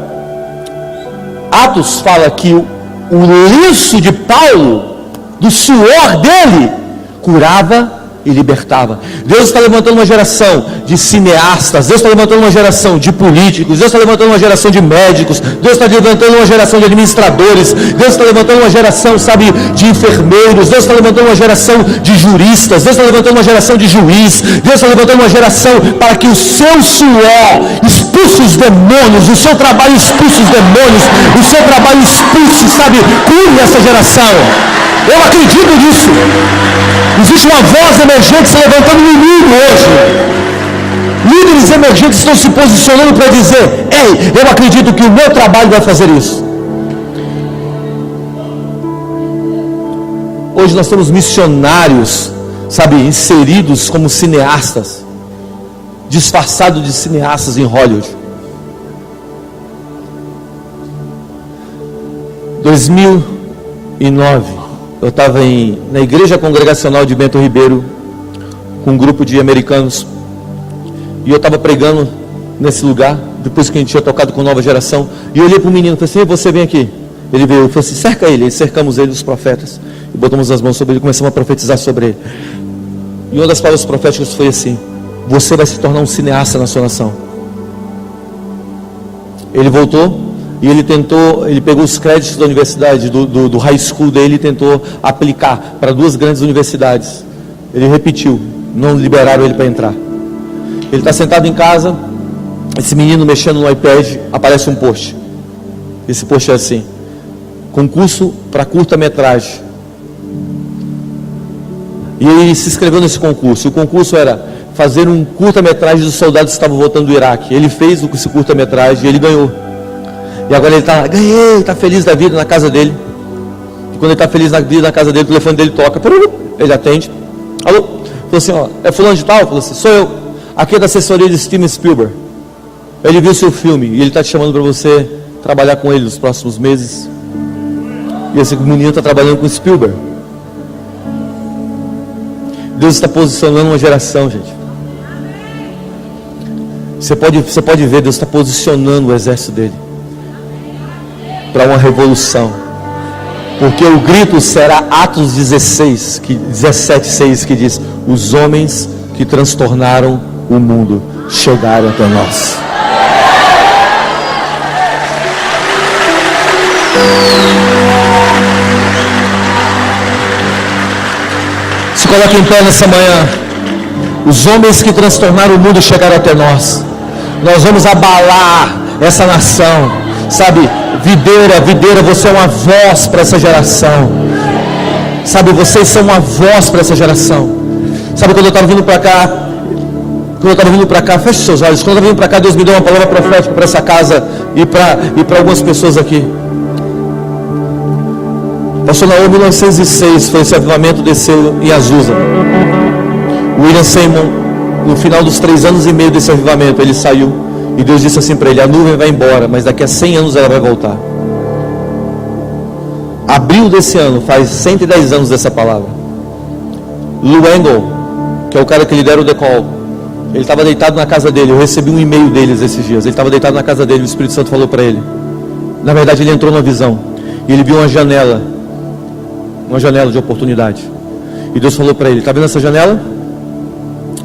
Atos fala que o lenço de Paulo, do suor dele, curava e libertava. Deus está levantando uma geração de cineastas, Deus está levantando uma geração de políticos, Deus está levantando uma geração de médicos, Deus está levantando uma geração de administradores, Deus está levantando uma geração, de enfermeiros, Deus está levantando uma geração de juristas, Deus está levantando uma geração de juiz, Deus está levantando uma geração para que o seu suor expulse os demônios, o seu trabalho expulse os demônios, o seu trabalho expulse, cure essa geração. Eu acredito nisso. Existe uma voz emergente se levantando no mundo hoje. Líderes emergentes estão se posicionando para dizer: ei, eu acredito que o meu trabalho vai fazer isso. Hoje nós temos missionários, inseridos como cineastas, disfarçados de cineastas em Hollywood. 2009, eu estava na igreja congregacional de Bento Ribeiro, com um grupo de americanos, e eu estava pregando nesse lugar, depois que a gente tinha tocado com Nova Geração, e eu olhei para o menino e falei assim: você vem aqui. Ele veio, eu falei assim: cerca ele. E cercamos ele dos profetas, e botamos as mãos sobre ele e começamos a profetizar sobre ele. E uma das palavras proféticas foi assim: você vai se tornar um cineasta na sua nação. Ele voltou, e ele pegou os créditos da universidade, do high school dele, e tentou aplicar para 2 grandes universidades. Ele repetiu, não liberaram ele para entrar. Ele está sentado em casa, esse menino mexendo no iPad, aparece um post. Esse post é assim: concurso para curta-metragem. E ele se inscreveu nesse concurso. O concurso era fazer um curta-metragem dos soldados que estavam voltando do Iraque. Ele fez esse curta-metragem e ele ganhou. E agora ele está feliz da vida na casa dele. E quando ele está feliz da vida na casa dele, o telefone dele toca. Ele atende. Alô? Falou assim: é fulano de tal? Falou assim: sou eu. Aqui é da assessoria de Steven Spielberg. Ele viu seu filme e ele está te chamando para você trabalhar com ele nos próximos meses. E esse menino está trabalhando com Spielberg. Deus está posicionando uma geração, gente. Você pode ver, Deus está posicionando o exército dele para uma revolução, porque o grito será Atos 17:6, que diz: os homens que transtornaram o mundo chegaram até nós. Se coloque em pé nessa manhã. Os homens que transtornaram o mundo chegaram até nós. Nós vamos abalar essa nação. Videira, você é uma voz para essa geração. Vocês são uma voz para essa geração. Quando eu estava vindo para cá, feche seus olhos. Quando eu estava vindo para cá, Deus me deu uma palavra profética para essa casa e para algumas pessoas aqui. Pastor Naô, 1906, foi esse avivamento, desceu em Azusa. William Seymour, no final dos 3 anos e meio desse avivamento, ele saiu. E Deus disse assim para ele: a nuvem vai embora, mas daqui a 100 anos ela vai voltar. Abril desse ano, faz 110 anos dessa palavra. Lou Engle, que é o cara que lidera o The Call, ele estava deitado na casa dele. Eu recebi um e-mail deles esses dias. Ele estava deitado na casa dele, o Espírito Santo falou para ele. Na verdade, ele entrou numa visão e ele viu uma janela de oportunidade. E Deus falou para ele: está vendo essa janela?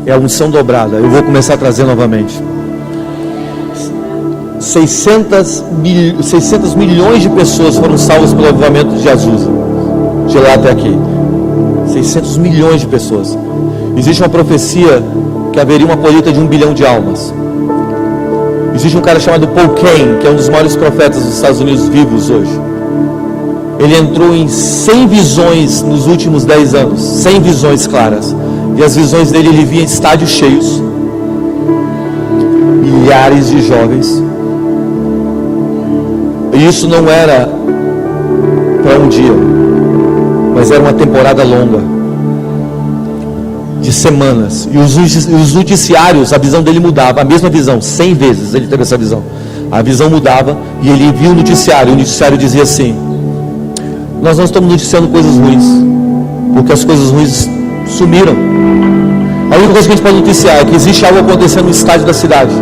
É a unção dobrada. Eu vou começar a trazer novamente. 600 milhões de pessoas foram salvas pelo avivamento de Azusa, de lá até aqui. 600 milhões de pessoas. Existe uma profecia que haveria uma colheita de 1 bilhão de almas. Existe um cara chamado Paul Cain, que é um dos maiores profetas dos Estados Unidos vivos hoje. Ele entrou em 100 visões nos últimos 10 anos, 100 visões claras. E as visões dele, ele via estádios cheios, milhares de jovens. E isso não era para um dia, mas era uma temporada longa, de semanas. E os noticiários, a visão dele mudava, a mesma visão, 100 vezes ele teve essa visão. A visão mudava e ele viu o noticiário dizia assim: nós não estamos noticiando coisas ruins, porque as coisas ruins sumiram. A única coisa que a gente pode noticiar é que existe algo acontecendo no estádio da cidade,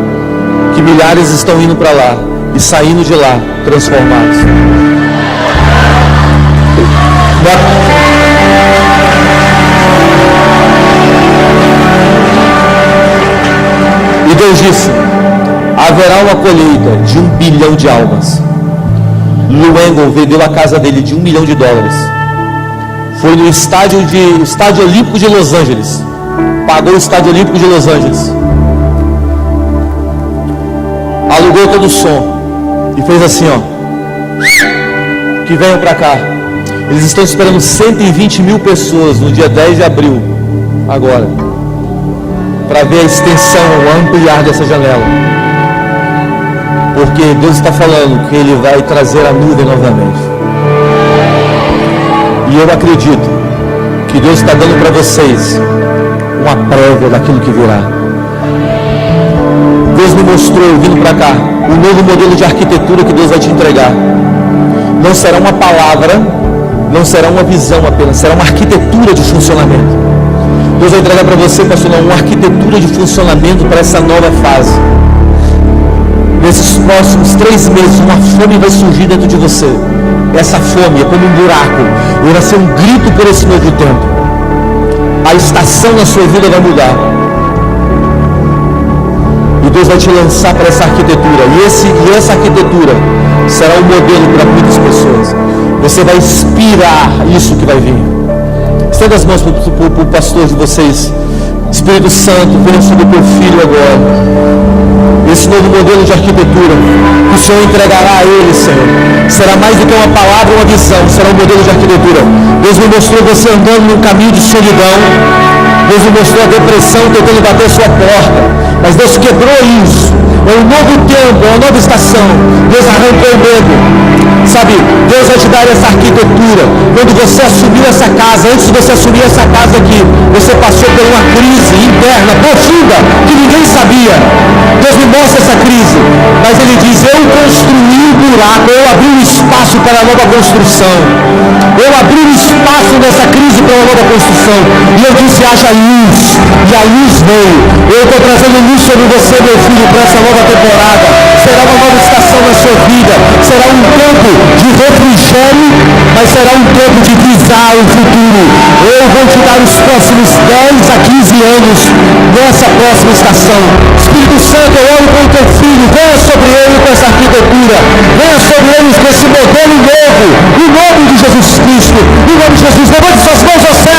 que milhares estão indo para lá e saindo de lá transformados. E Deus disse: haverá uma colheita de 1 bilhão de almas. Lou Engle vendeu a casa dele de $1 milhão. Foi no estádio Olímpico de Los Angeles. Pagou o estádio Olímpico de Los Angeles. Alugou todo o som e fez assim, ó: que venham para cá. Eles estão esperando 120 mil pessoas no dia 10 de abril, agora, para ver a extensão, o ampliar dessa janela. Porque Deus está falando que Ele vai trazer a nuvem novamente. E eu acredito que Deus está dando para vocês uma prévia daquilo que virá. Deus me mostrou, vindo para cá, o novo modelo de arquitetura que Deus vai te entregar. Não será uma palavra, não será uma visão apenas, será uma arquitetura de funcionamento. Deus vai entregar para você, pastor, uma arquitetura de funcionamento para essa nova fase. Nesses próximos 3 meses, uma fome vai surgir dentro de você. Essa fome é como um buraco, e vai ser um grito por esse novo tempo. A estação na sua vida vai mudar. E Deus vai te lançar para essa arquitetura. E essa arquitetura será um modelo para muitas pessoas. Você vai inspirar isso que vai vir. Estenda as mãos para o pastor de vocês. Espírito Santo, venha sobre o teu filho agora. Esse novo modelo de arquitetura que o Senhor entregará a ele, Senhor, será mais do que uma palavra ou uma visão, será um modelo de arquitetura. Deus me mostrou você andando num caminho de solidão. Deus me mostrou a depressão tentando bater a sua porta, mas Deus quebrou isso. É um novo tempo, é uma nova estação. Deus arrancou o medo. Sabe, Deus vai te dar essa arquitetura. Quando você assumiu essa casa, antes de você assumir essa casa aqui, você passou por uma crise interna profunda que ninguém sabia. Deus me mostra essa crise, mas Ele diz: eu construí um buraco, eu abri um espaço para a nova construção. Eu abri um espaço nessa crise para uma nova construção. E eu disse: haja luz. E a luz veio. Eu estou trazendo luz sobre você, meu filho, para essa nova temporada. Será uma nova estação na sua vida. Será um tempo de refrigério, mas será um tempo de visar o futuro. Eu vou te dar os próximos 10 a 15 anos nessa próxima estação. Espírito Santo, eu oro com o teu filho. Venha sobre ele com essa arquitetura. Venha sobre eles com esse modelo novo. Em nome de Jesus Cristo. Em nome de Jesus. Levante suas mãos ao céu.